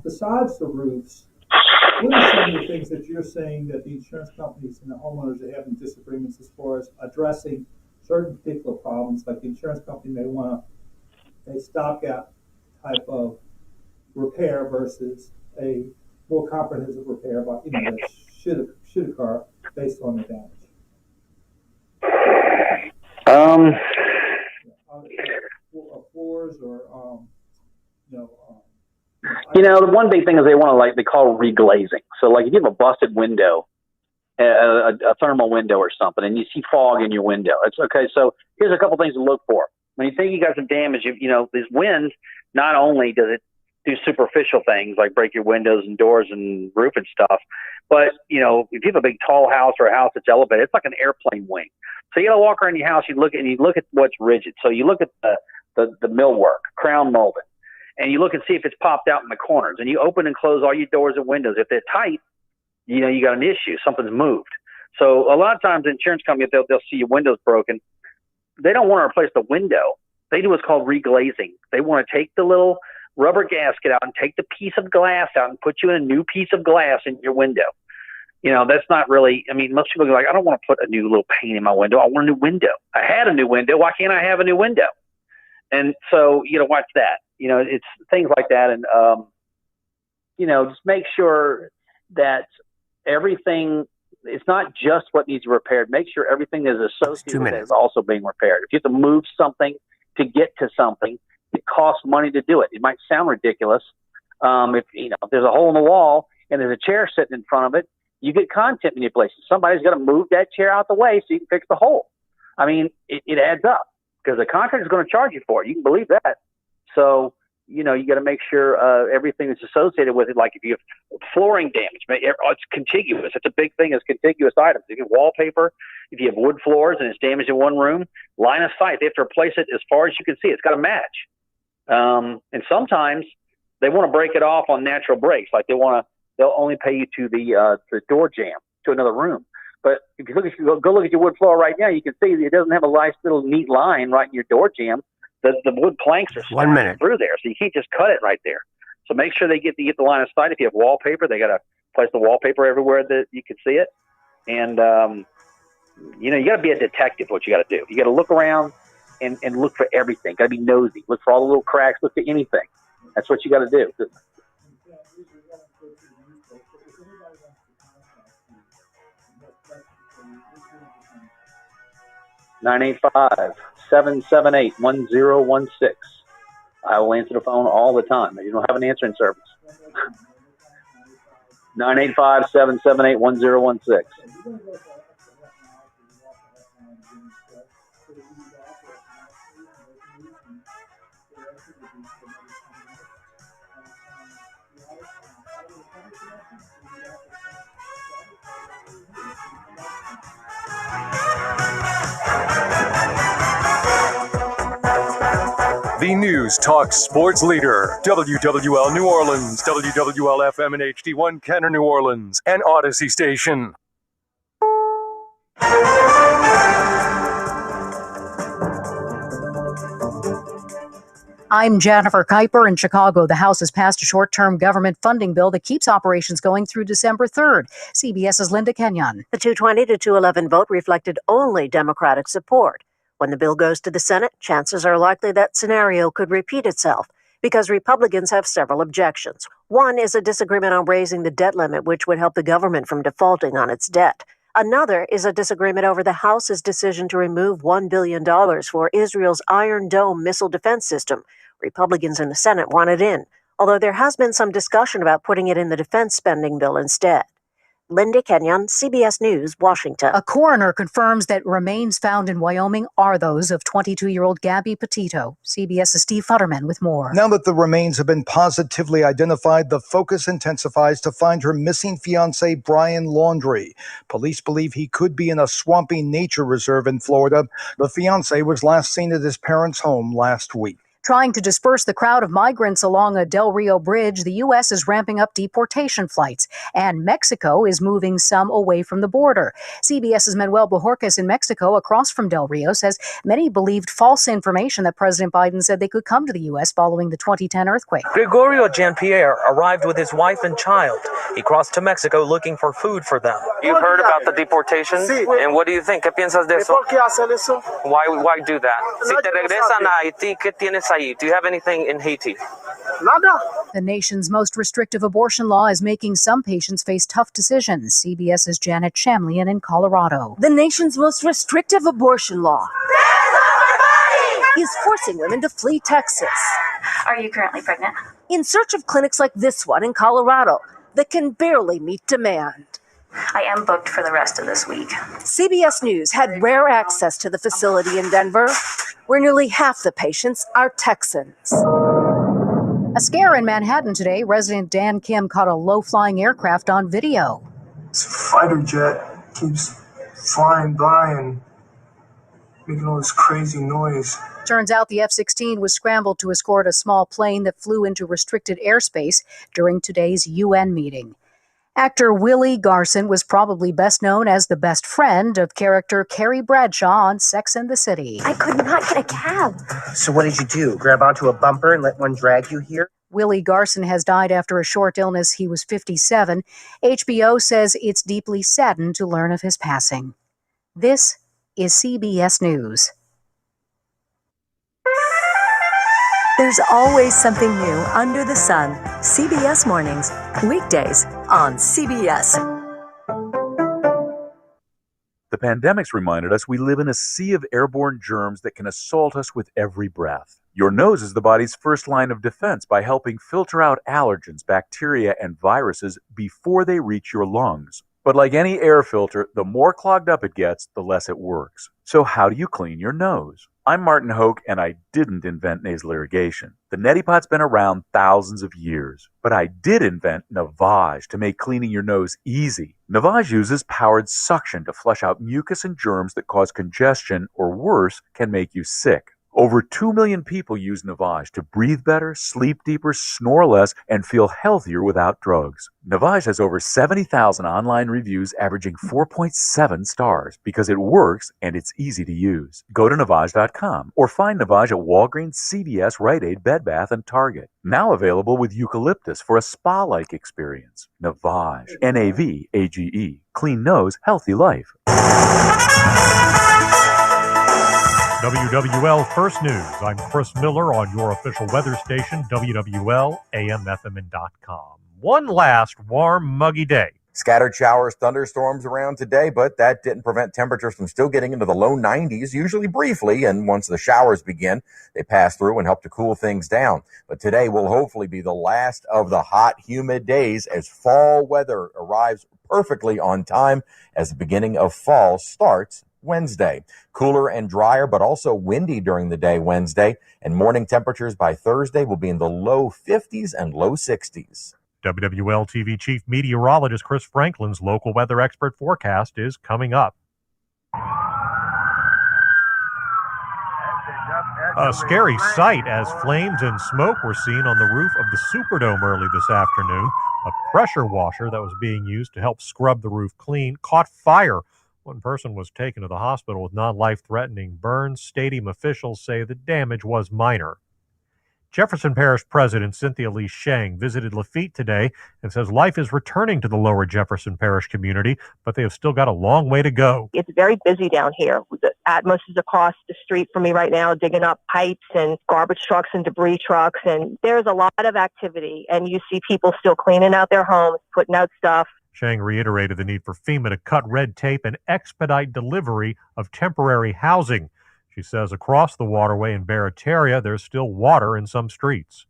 Besides the roofs, what are some of the things that you're saying that the insurance companies and the homeowners are having disagreements as far as addressing certain particular problems? Like the insurance company may want a stopgap type of repair versus a more comprehensive repair, but that should occur based on the damage. Floors or the one big thing is they call reglazing. So like if you have a busted window, a thermal window or something, and you see fog in your window, it's okay. So here's a couple things to look for. When you think you got some damage, this wind, not only does it do superficial things like break your windows and doors and roof and stuff, but if you have a big tall house or a house that's elevated, it's like an airplane wing. So you got to walk around your house, you look at what's rigid. So you look at the millwork, crown molding, and you look and see if it's popped out in the corners, and you open and close all your doors and windows. If they're tight, you got an issue. Something's moved. So a lot of times the insurance company, if they'll see your windows broken, they don't want to replace the window. They do what's called reglazing. They want to take the little rubber gasket out and take the piece of glass out and put you in a new piece of glass in your window. That's not really, most people are like, I don't want to put a new little pane in my window. I want a new window. I had a new window. Why can't I have a new window? And so, watch that. It's things like that. And, just make sure that everything, it's not just what needs repaired. Make sure everything is associated with it is also being repaired. If you have to move something to get to something, it costs money to do it. It might sound ridiculous. If there's a hole in the wall and there's a chair sitting in front of it, you get content manipulation. Somebody's got to move that chair out the way so you can fix the hole. It adds up because the contractor is going to charge you for it. You can believe that. So, you got to make sure everything is associated with it. Like if you have flooring damage, it's contiguous. It's a big thing. Is contiguous items. If you have wallpaper, if you have wood floors and it's damaged in one room, line of sight. They have to replace it as far as you can see. It's got to match. And sometimes they want to break it off on natural breaks. Like they'll only pay you to the door jamb to another room. But if you go look at your wood floor right now, you can see it doesn't have a nice little neat line right in your door jamb. The wood planks are 1 minute through there, so you can't just cut it right there. So make sure they get the line of sight. If you have wallpaper, they got to place the wallpaper everywhere that you can see it. And you got to be a detective. What you got to do, you got to look around and look for everything. Got to be nosy. Look for all the little cracks. Look for anything. That's what you got to do. 985-778-1016. I will answer the phone all the time. You don't have an answering service. 985-778-1016. The News Talk Sports Leader, WWL New Orleans, WWL FM and HD1 Kenner New Orleans, and Odyssey Station. I'm Jennifer Kuiper in Chicago. The House has passed a short-term government funding bill that keeps operations going through December 3rd. CBS's Linda Kenyon. The 220 to 211 vote reflected only Democratic support. When the bill goes to the Senate, chances are likely that scenario could repeat itself because Republicans have several objections. One is a disagreement on raising the debt limit, which would help the government from defaulting on its debt. Another is a disagreement over the House's decision to remove $1 billion for Israel's Iron Dome missile defense system. Republicans in the Senate want it in, although there has been some discussion about putting it in the defense spending bill instead. Linda Kenyon, CBS News, Washington. A coroner confirms that remains found in Wyoming are those of 22-year-old Gabby Petito. CBS's Steve Futterman with more. Now that the remains have been positively identified, the focus intensifies to find her missing fiancé, Brian Laundrie. Police believe he could be in a swampy nature reserve in Florida. The fiancé was last seen at his parents' home last week. Trying to disperse the crowd of migrants along a Del Rio bridge, the U.S. is ramping up deportation flights, and Mexico is moving some away from the border. CBS's Manuel Bojorquez in Mexico, across from Del Rio, says many believed false information that President Biden said they could come to the U.S. following the 2010 earthquake. Gregorio Jean-Pierre arrived with his wife and child. He crossed to Mexico looking for food for them. You've heard about the deportation? And what do you think? ¿Qué piensas de eso? Why do that? Si te regresan a Haití, ¿qué tienes ahí? Do you have anything in Haiti? Nada. The nation's most restrictive abortion law is making some patients face tough decisions. CBS's Janet Shamlian in Colorado. The nation's most restrictive abortion law is forcing women to flee Texas. Are you currently pregnant? In search of clinics like this one in Colorado that can barely meet demand. I am booked for the rest of this week. CBS News had rare access to the facility in Denver, where nearly half the patients are Texans. A scare in Manhattan today. Resident Dan Kim caught a low-flying aircraft on video. This fighter jet keeps flying by and making all this crazy noise. Turns out the F-16 was scrambled to escort a small plane that flew into restricted airspace during today's UN meeting. Actor Willie Garson was probably best known as the best friend of character Carrie Bradshaw on Sex and the City. I could not get a cab. So what did you do? Grab onto a bumper and let one drag you here? Willie Garson has died after a short illness. He was 57. HBO says it's deeply saddened to learn of his passing. This is CBS News. There's always something new under the sun. CBS Mornings, weekdays on CBS. The pandemic's reminded us we live in a sea of airborne germs that can assault us with every breath. Your nose is the body's first line of defense by helping filter out allergens, bacteria, and viruses before they reach your lungs. But like any air filter, the more clogged up it gets, the less it works. So how do you clean your nose? I'm Martin Hoke, and I didn't invent nasal irrigation. The neti pot's been around thousands of years, but I did invent Navage to make cleaning your nose easy. Navage uses powered suction to flush out mucus and germs that cause congestion or worse, can make you sick. Over 2 million people use Navage to breathe better, sleep deeper, snore less, and feel healthier without drugs. Navage has over 70,000 online reviews averaging 4.7 stars because it works and it's easy to use. Go to Navage.com or find Navage at Walgreens, CVS, Rite Aid, Bed Bath, and Target. Now available with eucalyptus for a spa-like experience. Navage. Navage. Clean nose, healthy life. WWL First News. I'm Chris Miller on your official weather station, WWL AMFM.com. One last warm, muggy day. Scattered showers, thunderstorms around today, but that didn't prevent temperatures from still getting into the low 90s, usually briefly, and once the showers begin, they pass through and help to cool things down. But today will hopefully be the last of the hot, humid days as fall weather arrives perfectly on time as the beginning of fall starts Wednesday. Cooler and drier, but also windy during the day Wednesday, and morning temperatures by Thursday will be in the low 50s and low 60s. WWL TV Chief Meteorologist Chris Franklin's local weather expert forecast is coming up. A scary sight as flames and smoke were seen on the roof of the Superdome early this afternoon. A pressure washer that was being used to help scrub the roof clean caught fire. One person was taken to the hospital with non-life-threatening burns. Stadium officials say the damage was minor. Jefferson Parish President Cynthia Lee Sheng visited Lafitte today and says life is returning to the lower Jefferson Parish community, but they have still got a long way to go. It's very busy down here. The Atmos is across the street from me right now, digging up pipes and garbage trucks and debris trucks, and there's a lot of activity, and you see people still cleaning out their homes, putting out stuff. Sheng reiterated the need for FEMA to cut red tape and expedite delivery of temporary housing. She says across the waterway in Barataria, there's still water in some streets.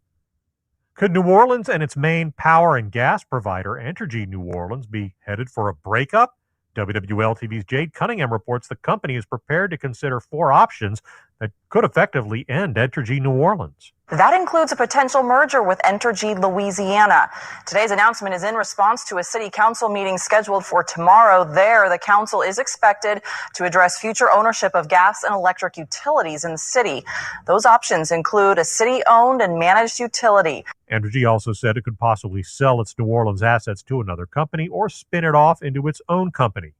Could New Orleans and its main power and gas provider, Entergy New Orleans, be headed for a breakup? WWL TV's Jade Cunningham reports the company is prepared to consider 4 options that could effectively end Entergy New Orleans. That includes a potential merger with Entergy Louisiana. Today's announcement is in response to a city council meeting scheduled for tomorrow. There, the council is expected to address future ownership of gas and electric utilities in the city. Those options include a city-owned and managed utility. Entergy also said it could possibly sell its New Orleans assets to another company or spin it off into its own company.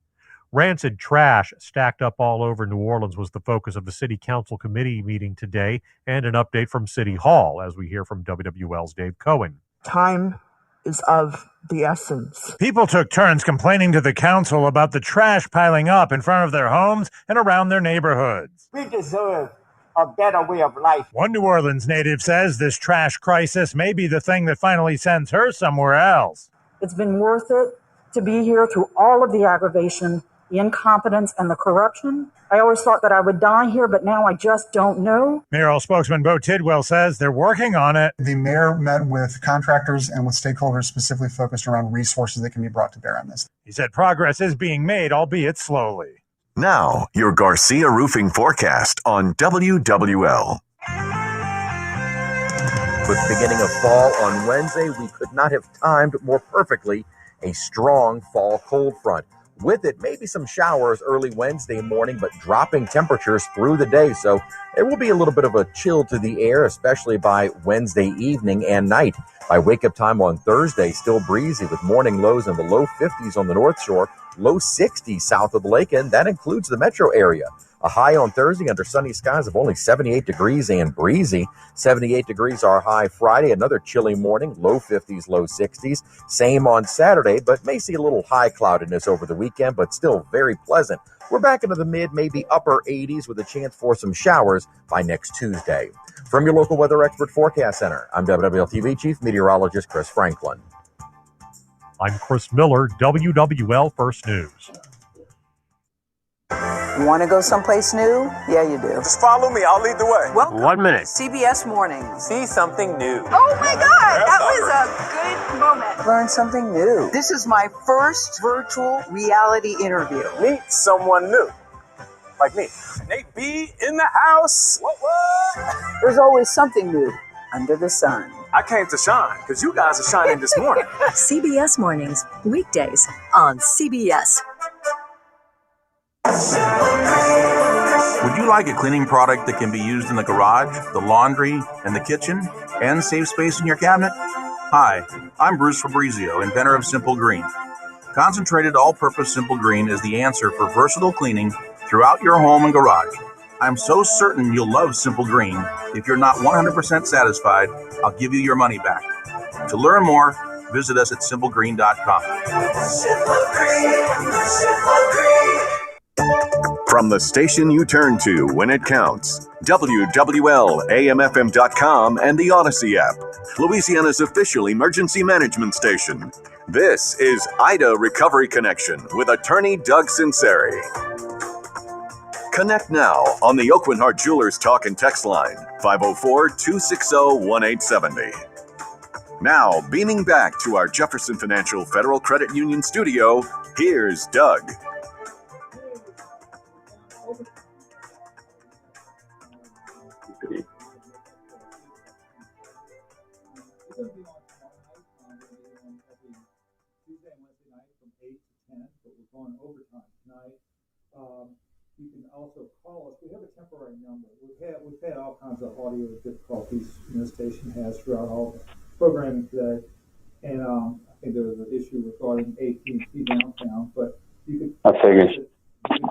Rancid trash stacked up all over New Orleans was the focus of the City Council committee meeting today, and an update from City Hall, as we hear from WWL's Dave Cohen. Time is of the essence. People took turns complaining to the council about the trash piling up in front of their homes and around their neighborhoods. We deserve a better way of life. One New Orleans native says this trash crisis may be the thing that finally sends her somewhere else. It's been worth it to be here through all of the aggravation, the incompetence, and the corruption. I always thought that I would die here, but now I just don't know. Mayoral spokesman Bo Tidwell says they're working on it. The mayor met with contractors and with stakeholders specifically focused around resources that can be brought to bear on this. He said progress is being made, albeit slowly. Now, your Garcia Roofing forecast on WWL. With the beginning of fall on Wednesday, we could not have timed more perfectly a strong fall cold front. With it, maybe some showers early Wednesday morning, but dropping temperatures through the day. So there will be a little bit of a chill to the air, especially by Wednesday evening and night. By wake-up time on Thursday, still breezy with morning lows in the low 50s on the North Shore, low 60s south of the lake, and that includes the metro area. A high on Thursday under sunny skies of only 78 degrees and breezy. 78 degrees our high Friday, another chilly morning, low 50s, low 60s. Same on Saturday, but may see a little high cloudiness over the weekend, but still very pleasant. We're back into the mid, maybe upper 80s with a chance for some showers by next Tuesday. From your local weather expert forecast center, I'm WWL TV Chief Meteorologist Chris Franklin. I'm Chris Miller, WWL First News. Want to go someplace new? Yeah, you do. Just follow me. I'll lead the way. Welcome 1 minute. CBS Mornings. See something new. Oh my God, that was a good moment. Learn something new. This is my first virtual reality interview. Meet someone new. like me. Nate B in the house. What? There's always something new under the sun. I came to shine because you guys are shining this morning. CBS Mornings, weekdays on CBS. Would you like a cleaning product that can be used in the garage, the laundry, and the kitchen, and save space in your cabinet? Hi, I'm Bruce Fabrizio, inventor of Simple Green. Concentrated all-purpose Simple Green is the answer for versatile cleaning throughout your home and garage. I'm so certain you'll love Simple Green. If you're not 100% satisfied, I'll give you your money back. To learn more, visit us at simplegreen.com. Simple Green, Simple Green. From the station you turn to when it counts, WWL, AMFM.com, and the Odyssey app, Louisiana's official emergency management station. This is Ida Recovery Connection with attorney Doug Sunseri. Connect now on the Oakland Heart Jewelers talk and text line, 504-260-1870. Now, beaming back to our Jefferson Financial Federal Credit Union studio, here's Doug. You can also call us. We have a temporary number. We've had all kinds of audio difficulties the station has throughout all the programming today, and I think there was an issue regarding AT&T downtown. But you can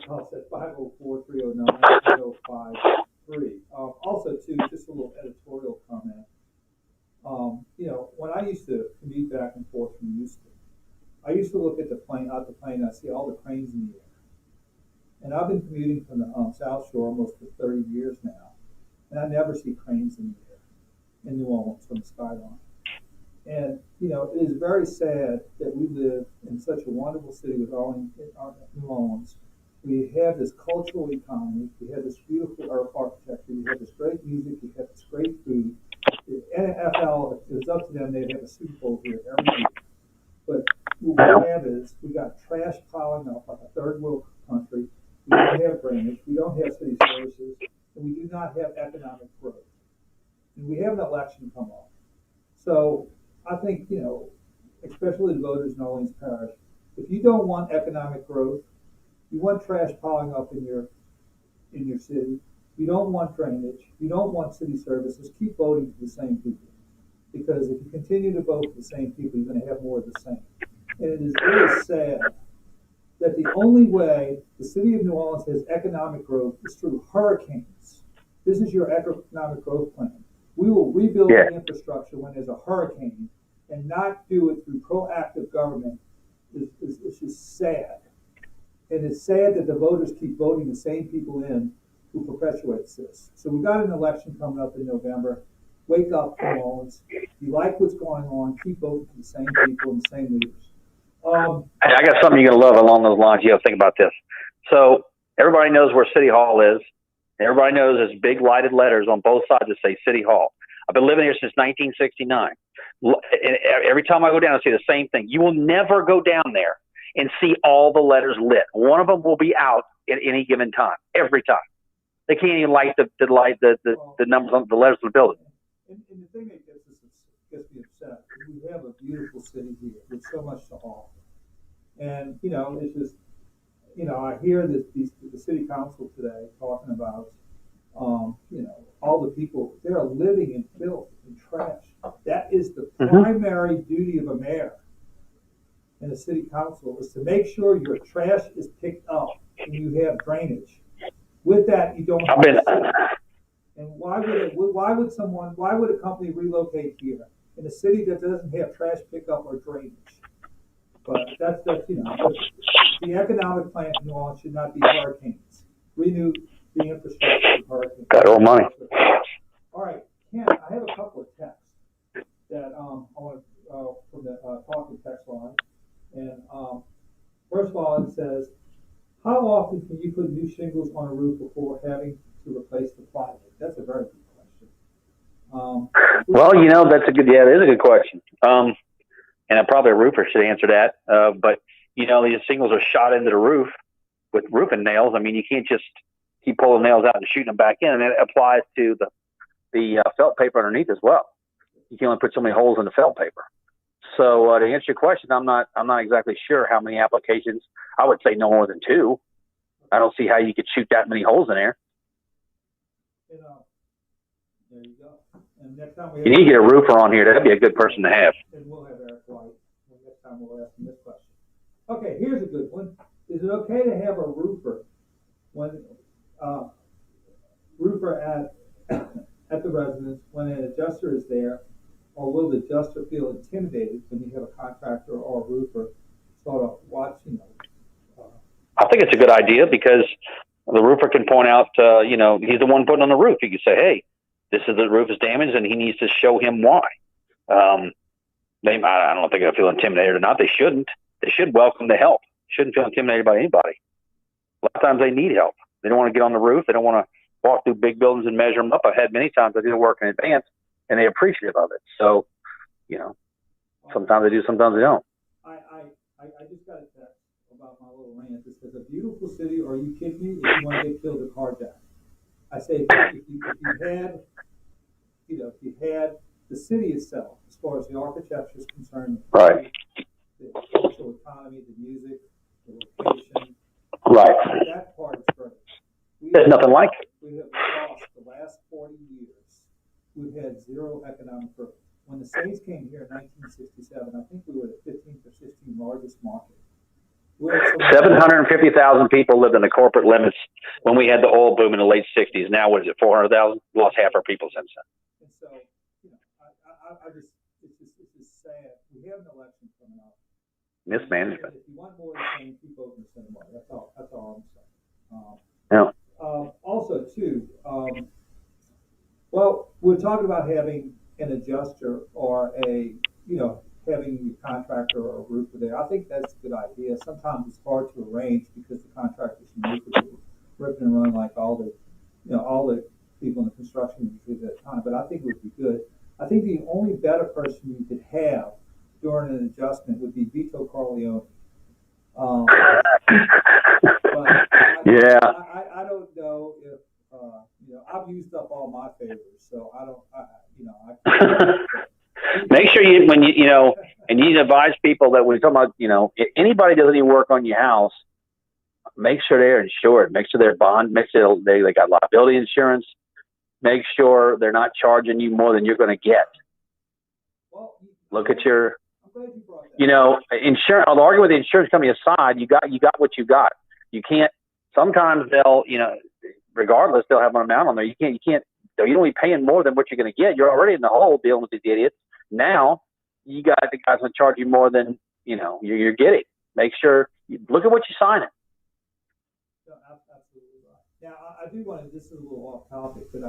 call us at 504-309-3053. Also, too, just a little editorial comment. When I used to commute back and forth from Houston, I used to look at the plane, and I see all the cranes in the air. And I've been commuting from the South Shore almost for 30 years now, and I never see cranes in the air in New Orleans from the skyline. And, it is very sad that we live in such a wonderful city with New Orleans. We have this cultural economy. We have this beautiful architecture. We have this great music. We have this great food. The NFL, if it was up to them, they'd have a Super Bowl here every week. But what we have is we got trash piling up like a third world country. We don't have drainage, we don't have city services, and we do not have economic growth. And we have an election come up. So I think, especially the voters in Orleans Parish, if you don't want economic growth, you want trash piling up in your city, you don't want drainage, you don't want city services, keep voting for the same people. Because if you continue to vote for the same people, you're going to have more of the same. And it is really sad that the only way the city of New Orleans has economic growth is through hurricanes. This is your economic growth plan. We will rebuild the infrastructure when there's a hurricane, and not do it through proactive government. It's just sad. And it's sad that the voters keep voting the same people in who perpetuates this. So we got an election coming up in November. Wake up, New Orleans. If you like what's going on, keep voting for the same people and the same leaders. Hey, I got something you're going to love along those lines. You have to think about this. So everybody knows where City Hall is. Everybody knows there's big lighted letters on both sides that say City Hall. I've been living here since 1969. And every time I go down, I see the same thing. You will never go down there and see all the letters lit. One of them will be out at any given time, every time. They can't even light the numbers on the letters of the building. And the thing that gets me upset is we have a beautiful city here with so much to offer. And, it's just, I hear the city council today talking about, all the people, they're living in filth and trash. That is the primary duty of a mayor and the city council, is to make sure your trash is picked up and you have drainage. With that, you don't have And why would a company relocate here in a city that doesn't have trash pickup or drainage? But that's the economic plan in New Orleans should not be hurricanes. Renew the infrastructure of hurricanes. Federal money. All right, Ken, I have a couple of texts that I want from the talking text line. And first of all, it says, how often can you put new shingles on a roof before having to replace the plywood? That's a very good question. Well, that's it is a good question. And probably a roofer should answer that. But these shingles are shot into the roof with roofing nails. I mean, you can't just keep pulling nails out and shooting them back in, and it applies to the felt paper underneath as well. You can only put so many holes in the felt paper. So to answer your question, I'm not exactly sure how many applications. I would say no more than 2. I don't see how you could shoot that many holes in there. You know, there you go. And next time You need to get a roofer on here. That'd be a good person to have. And we'll have Eric White. And next time we'll ask him this question. Okay, here's a good one. Is it okay to have a roofer when at the residence when an adjuster is there, or will the adjuster feel intimidated when you have a contractor or a roofer sort of watching them? I think it's a good idea because the roofer can point out, he's the one putting on the roof. He can say, hey, the roof is damaged, and he needs to show him why. I don't think they'll feel intimidated or not. They shouldn't. They should welcome the help. Shouldn't feel intimidated by anybody. A lot of times they need help. They don't want to get on the roof. They don't want to walk through big buildings and measure them up. I've had many times I do the work in advance, and they're appreciative of it. So, sometimes they do, sometimes they don't. I just got a text about my little rant. It says, a beautiful city, or are you kidding me? If you want to get killed or carjacked. I say, if you had the city itself, as far as the architecture is concerned, right, the social economy, the music, the location, right, that part is great. There's nothing like it. We have lost the last 40 years. We've had zero economic growth. When the Saints came here in 1967, I think we were the 15th or 16th largest market. 750,000 people lived in the corporate limits when we had the oil boom in the late 60s. Now, what is it, 400,000? Lost half our people since then. And so, it's just sad. We have an election coming up. Mismanagement. If you want more of the same, keep voting for somebody. That's all I'm saying. Yeah. Also, too, well, we're talking about having an adjuster or having a contractor or a roofer there. I think that's a good idea. Sometimes it's hard to arrange because the contractors and roofers are ripping and running like all the people in the construction industry at that time. But I think it would be good. I think the only better person you could have during an adjustment would be Vito Corleone. Yeah. I don't know if I've used up all my favors, so I don't. Make sure you and you advise people that when you're talking about, if anybody does any work on your house, make sure they're insured. Make sure they're bond. Make sure they got liability insurance. Make sure they're not charging you more than you're going to get. Look at your, insurance. I'll argue with the insurance company aside. You got what you got. You can't. Sometimes they'll, regardless, they'll have an amount on there. You can't. You don't be paying more than what you're going to get. You're already in the hole dealing with these idiots. Now you got the guys going to charge you more than you're getting. Make sure you look at what you're signing. Absolutely right. Now I do want to. This is a little off topic, but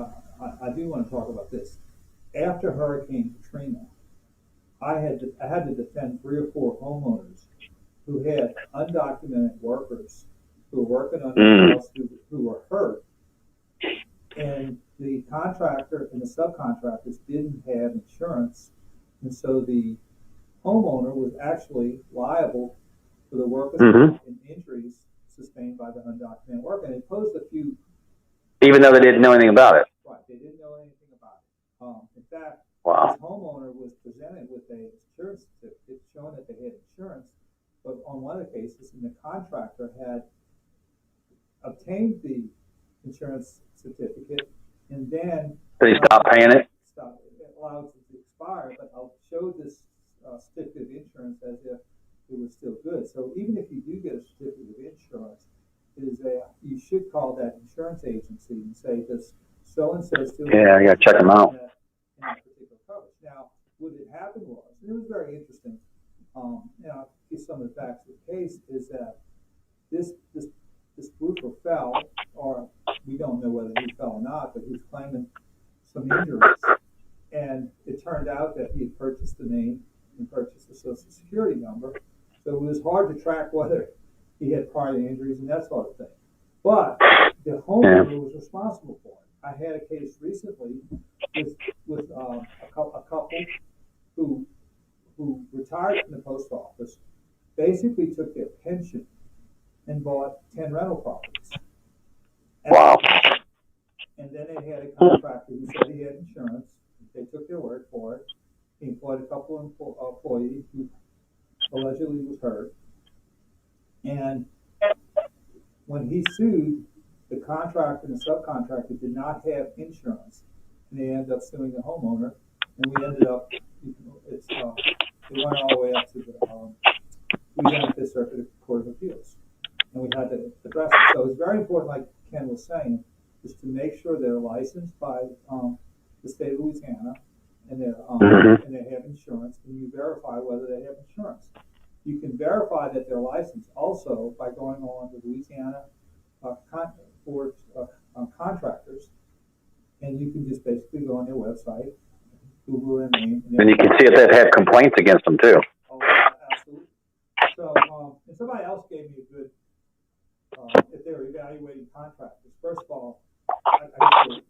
I do want to talk about this. After Hurricane Katrina, I had to defend 3 or 4 homeowners who had undocumented workers who were working on their house who were hurt, and the contractor and the subcontractors didn't have insurance, and so the homeowner was actually liable for the workers' and injuries sustained by the undocumented worker, and it posed a few. Even though they didn't know anything about it. Right, they didn't know anything about it. In fact, wow. This homeowner was presented with a insurance certificate showing that they had insurance, but on one of the cases, the contractor had obtained the insurance certificate, and then they stopped paying it. It allowed it to expire, but I'll show this certificate of insurance as if it was still good. So even if you do get a certificate of insurance, you should call that insurance agency and say, does so and so still? Yeah, I got to check them out. In that particular coverage. Now, what had happened was, and it was very interesting. I'll give some of the facts of the case. Is that this roofer fell, or we don't know whether he fell or not, but he was claiming some injuries. And it turned out that he had purchased the name and purchased the Social Security number. So it was hard to track whether he had prior injuries and that sort of thing. But the homeowner was responsible for it. I had a case recently with a couple who retired from the post office, basically took their pension and bought 10 rental properties. And And then they had a contractor who said he had insurance. They took their word for it. He employed a couple of employees who allegedly was hurt. And when he sued, the contractor and the subcontractor did not have insurance. And they ended up suing the homeowner. And we ended up, it went all the way up to the Louisiana Fifth Circuit Court of Appeals. And we had to address it. So it's very important, like Ken was saying, is to make sure they're licensed by the state of Louisiana and and they have insurance, and you verify whether they have insurance. You can verify that they're licensed also by going on the Louisiana Board of Contractors, and you can just basically go on their website, Google their name. And you can see if they've had complaints against them too. Oh, absolutely. So, and somebody else gave me a good, if they're evaluating contractors, first of all, I say,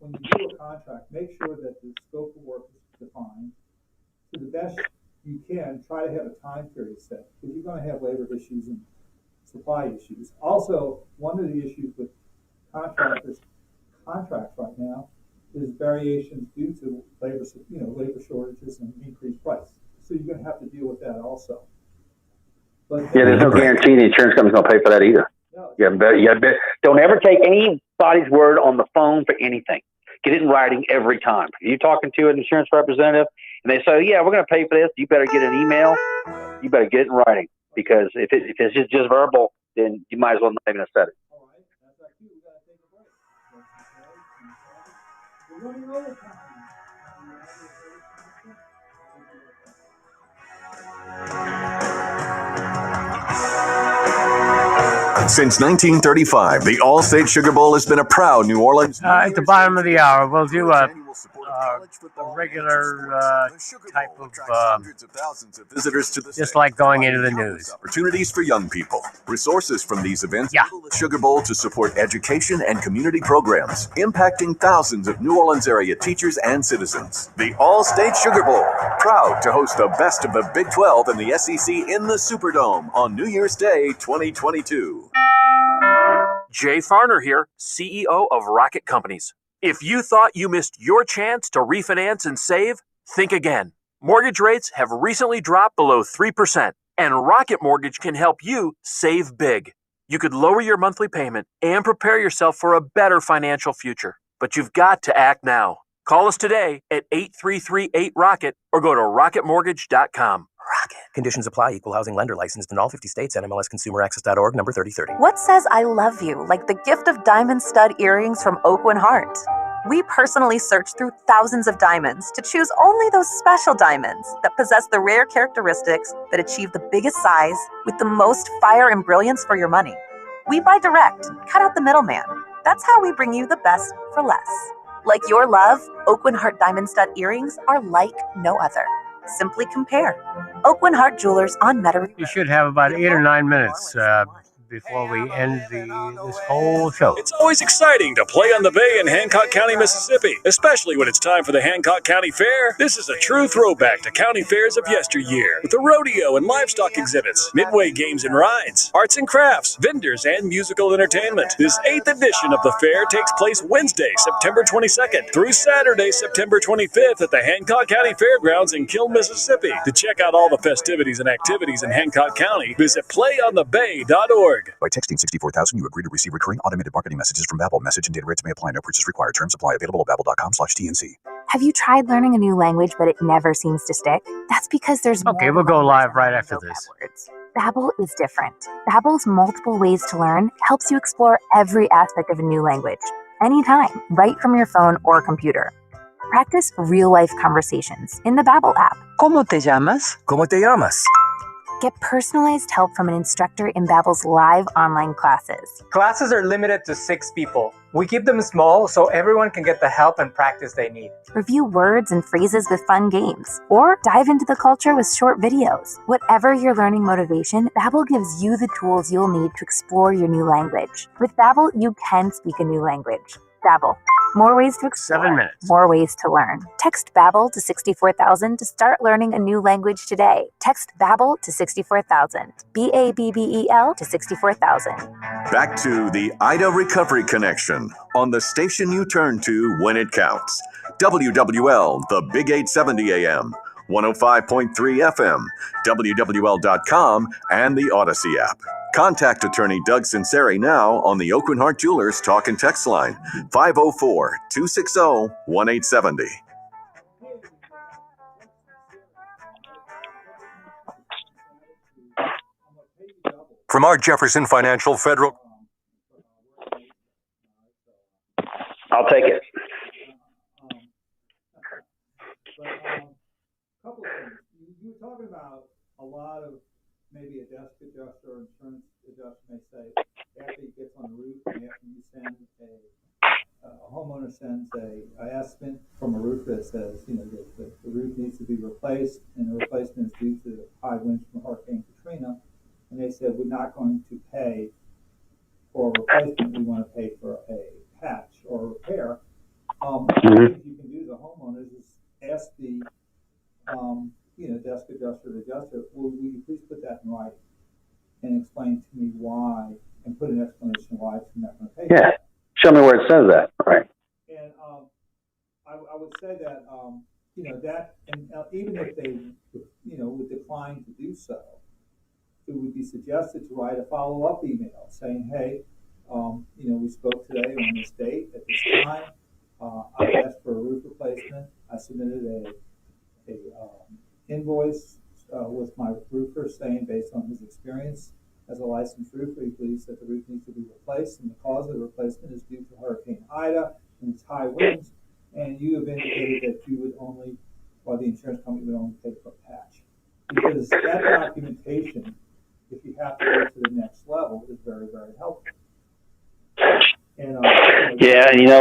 when you do a contract, make sure that the scope of work is defined. To the best you can, try to have a time period set, because you're going to have labor issues and supply issues. Also, one of the issues with contractors' contracts right now is variations due to labor shortages and increased price. So you're going to have to deal with that also. But there's no guarantee the insurance company's going to pay for that either. No. Don't ever take anybody's word on the phone for anything. Get it in writing every time. If you're talking to an insurance representative and they say, yeah, we're going to pay for this, you better get an email. You better get it in writing, because if it's just verbal, then you might as well not even have said it. All right, that's our cue. We got to take a break. We're running over time. Since 1935, the All-State Sugar Bowl has been a proud New Orleans. At the bottom of the hour, we'll do a regular type of visitors to the just like going into the news. Opportunities for young people. Resources from these events. Yeah. The Sugar Bowl to support education and community programs, impacting thousands of New Orleans area teachers and citizens. The All-State Sugar Bowl, proud to host the best of the Big 12 and the SEC in the Superdome on New Year's Day 2022. Jay Farner here, CEO of Rocket Companies. If you thought you missed your chance to refinance and save, think again. Mortgage rates have recently dropped below 3%, and Rocket Mortgage can help you save big. You could lower your monthly payment and prepare yourself for a better financial future. But you've got to act now. Call us today at 833-8-ROCKET or go to rocketmortgage.com. Rocket. Conditions apply. Equal housing lender licensed in all 50 states. NMLSconsumeraccess.org, number 3030. What says I love you like the gift of diamond stud earrings from Oak Heart? We personally searched through thousands of diamonds to choose only those special diamonds that possess the rare characteristics that achieve the biggest size with the most fire and brilliance for your money. We buy direct and cut out the middleman. That's how we bring you the best for less. Like your love, Oak Heart diamond stud earrings are like no other. Simply compare. Oak Heart Jewelers on Metairie. You should have about 8 or 9 minutes before we end this whole show. It's always exciting to play on the bay in Hancock County, Mississippi, especially when it's time for the Hancock County Fair. This is a true throwback to county fairs of yesteryear, with the rodeo and livestock exhibits, midway games and rides, arts and crafts, vendors, and musical entertainment. This 8th edition of the fair takes place Wednesday, September 22nd through Saturday, September 25th at the Hancock County Fairgrounds in Kiln, Mississippi. To check out all the festivities and activities in Hancock County, visit playonthebay.org. By texting 64,000, you agree to receive recurring automated marketing messages from Babbel. Message and data rates may apply. No purchase required. Terms apply. Available at babbel.com/TNC. Have you tried learning a new language, but it never seems to stick? That's because there's Okay, we'll go live right after this. Babbel is different. Babbel's multiple ways to learn helps you explore every aspect of a new language, anytime, right from your phone or computer. Practice real-life conversations in the Babbel app. ¿Cómo te llamas? ¿Cómo te llamas? Get personalized help from an instructor in Babbel's live online classes. Classes are limited to 6 people. We keep them small so everyone can get the help and practice they need. Review words and phrases with fun games, or dive into the culture with short videos. Whatever your learning motivation, Babbel gives you the tools you'll need to explore your new language. With Babbel, you can speak a new language. Babbel, More ways to explore. 7 minutes. More ways to learn. Text Babbel to 64,000 to start learning a new language today. Text Babbel to 64,000. Babbel to 64,000. Back to the Ida Recovery Connection on the station you turn to when it counts. WWL, the Big 870 AM, 105.3 FM, WWL.com, and the Odyssey app. Contact attorney Doug Sunseri now on the Oakland Heart Jewelers Talk and Text line, 504-260-1870. From our Jefferson Financial Federal. I'll take it. Couple of things. You were talking about a lot of maybe a desk adjuster or insurance adjuster may say after he gets on the roof and after you send a homeowner sends a estimate from a roofer that says, you know, the roof needs to be replaced and the replacement is due to high winds from Hurricane Katrina, and they said we're not going to pay for a replacement, we want to pay for a patch or a repair. One of the things you can do to homeowners is ask the desk adjuster or adjuster, will you please put that in writing and explain to me why, and put an explanation why it's not going to pay. Yeah, show me where it says that. Right. And I would say that that, and even if they would decline to do so, it would be suggested to write a follow-up email saying, hey, we spoke today on this date at this time. I asked for a roof replacement. I submitted a invoice with my roofer saying, based on his experience as a licensed roofer, he believes that the roof needs to be replaced, and the cause of the replacement is due to Hurricane Ida and its high winds. And you have indicated that you would only, or the insurance company would only pay for a patch, because that documentation, if you have to go to the next level, is very, very helpful. And,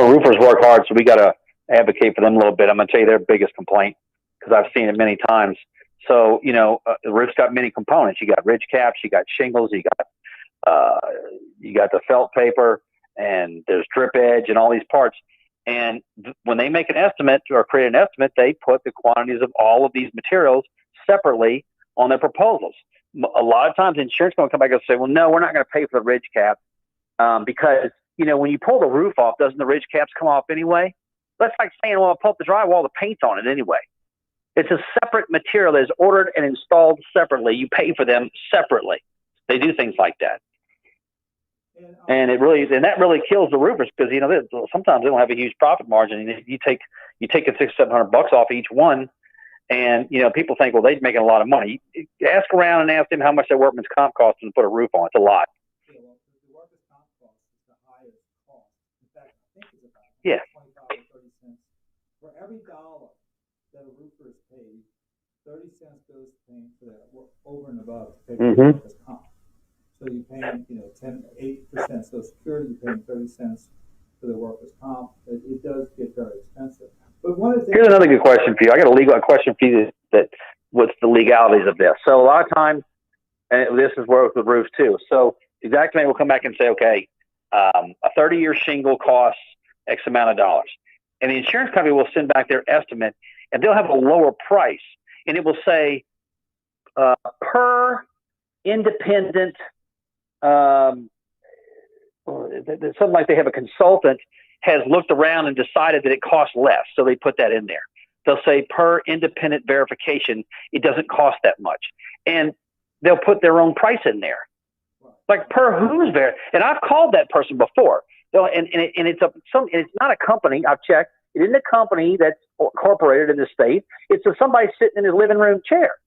roofers work hard, so we got to advocate for them a little bit. I'm going to tell you their biggest complaint, because I've seen it many times. So, the roof's got many components. You got ridge caps, you got shingles, you got the felt paper, and there's drip edge and all these parts. And when they make an estimate or create an estimate, they put the quantities of all of these materials separately on their proposals. A lot of times the insurance company come back and say, well, no, we're not going to pay for the ridge cap because, when you pull the roof off, doesn't the ridge caps come off anyway? That's like saying, well, I'll pull up the drywall, the paint's on it anyway. It's a separate material that is ordered and installed separately. You pay for them separately. They do things like that. And that really kills the roofers, because, sometimes they don't have a huge profit margin. And you take $600-700 off each one, and, people think, well, they're making a lot of money. Ask around and ask them how much their workman's comp costs to put a roof on. It's a lot. Yeah. 25 or 30 cents. For every dollar that a roofer is paid, 30 cents goes to paying for that over and above to pay for the workers' comp. So you're paying, 8% Social Security, you're paying 30 cents for the workers' comp. It does get very expensive. But one of the things— Here's another good question for you. I got a question for you that what's the legalities of this. So a lot of times, and this is work with roofs too. So the exact man will come back and say, okay, a 30-year shingle costs X amount of dollars. And the insurance company will send back their estimate, and they'll have a lower price. And it will say per independent, something like they have a consultant has looked around and decided that it costs less. So they put that in there. They'll say per independent verification, it doesn't cost that much. And they'll put their own price in there. Like per who's there. And I've called that person before. And it's not a company. I've checked. It isn't a company that's incorporated in the state. It's somebody sitting in his living room chair,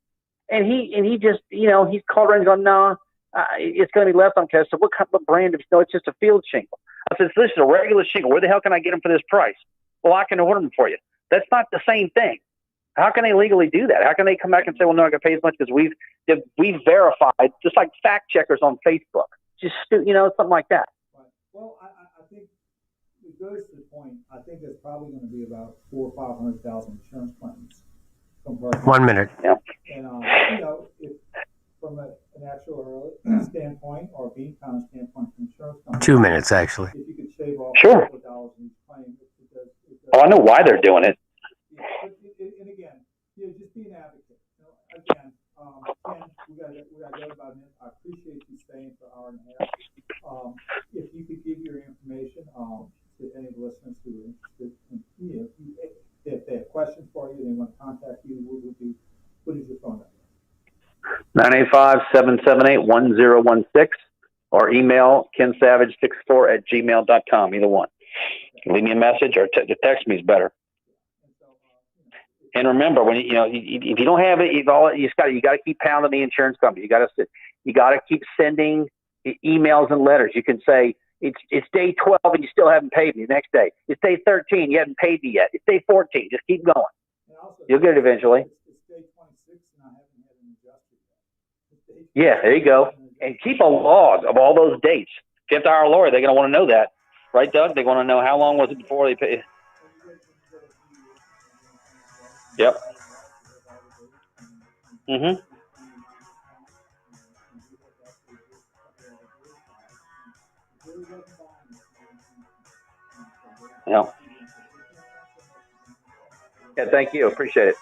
and he just he's called around and gone, no, it's going to be less on cash. So what kind of brand? No, it's just a field shingle. I said, this is a regular shingle. Where the hell can I get them for this price? Well, I can order them for you. That's not the same thing. How can they legally do that? How can they come back and say, well, no, I got to pay as much, because we've verified, just like fact checkers on Facebook, just something like that. Right. Well, I think it goes to the point. I think there's probably going to be about 400,000 or 500,000 insurance claims. 1 minute. Yeah. And if from an actual standpoint or being kind of standpoint from insurance companies, 2 minutes actually. If you could shave off sure. $4 in each claim, it I know why they're doing it. And again, just be an advocate. Again, Ken, we got to go about it. I appreciate you staying for an hour and a half. If you could give your information to any listeners who are interested, in, if they have questions for you, they want to contact you, what is your phone number? 985-778-1016 or email kensavage64@gmail.com, either one. Leave me a message or text me is better. And remember, when if you don't have it, you got to keep pounding the insurance company. You got to keep sending emails and letters. You can say it's day 12 and you still haven't paid me. The next day, it's day 13, you haven't paid me yet. It's day 14. Just keep going. You'll get it eventually. It's day 26 and I haven't had an adjuster yet. Yeah, there you go. And keep a log of all those dates. If you have to hire a lawyer, they're going to want to know that. Right, Doug? They want to know how long was it before they paid. Yep. Mm-hmm. Yeah. Yeah, thank you. Appreciate it.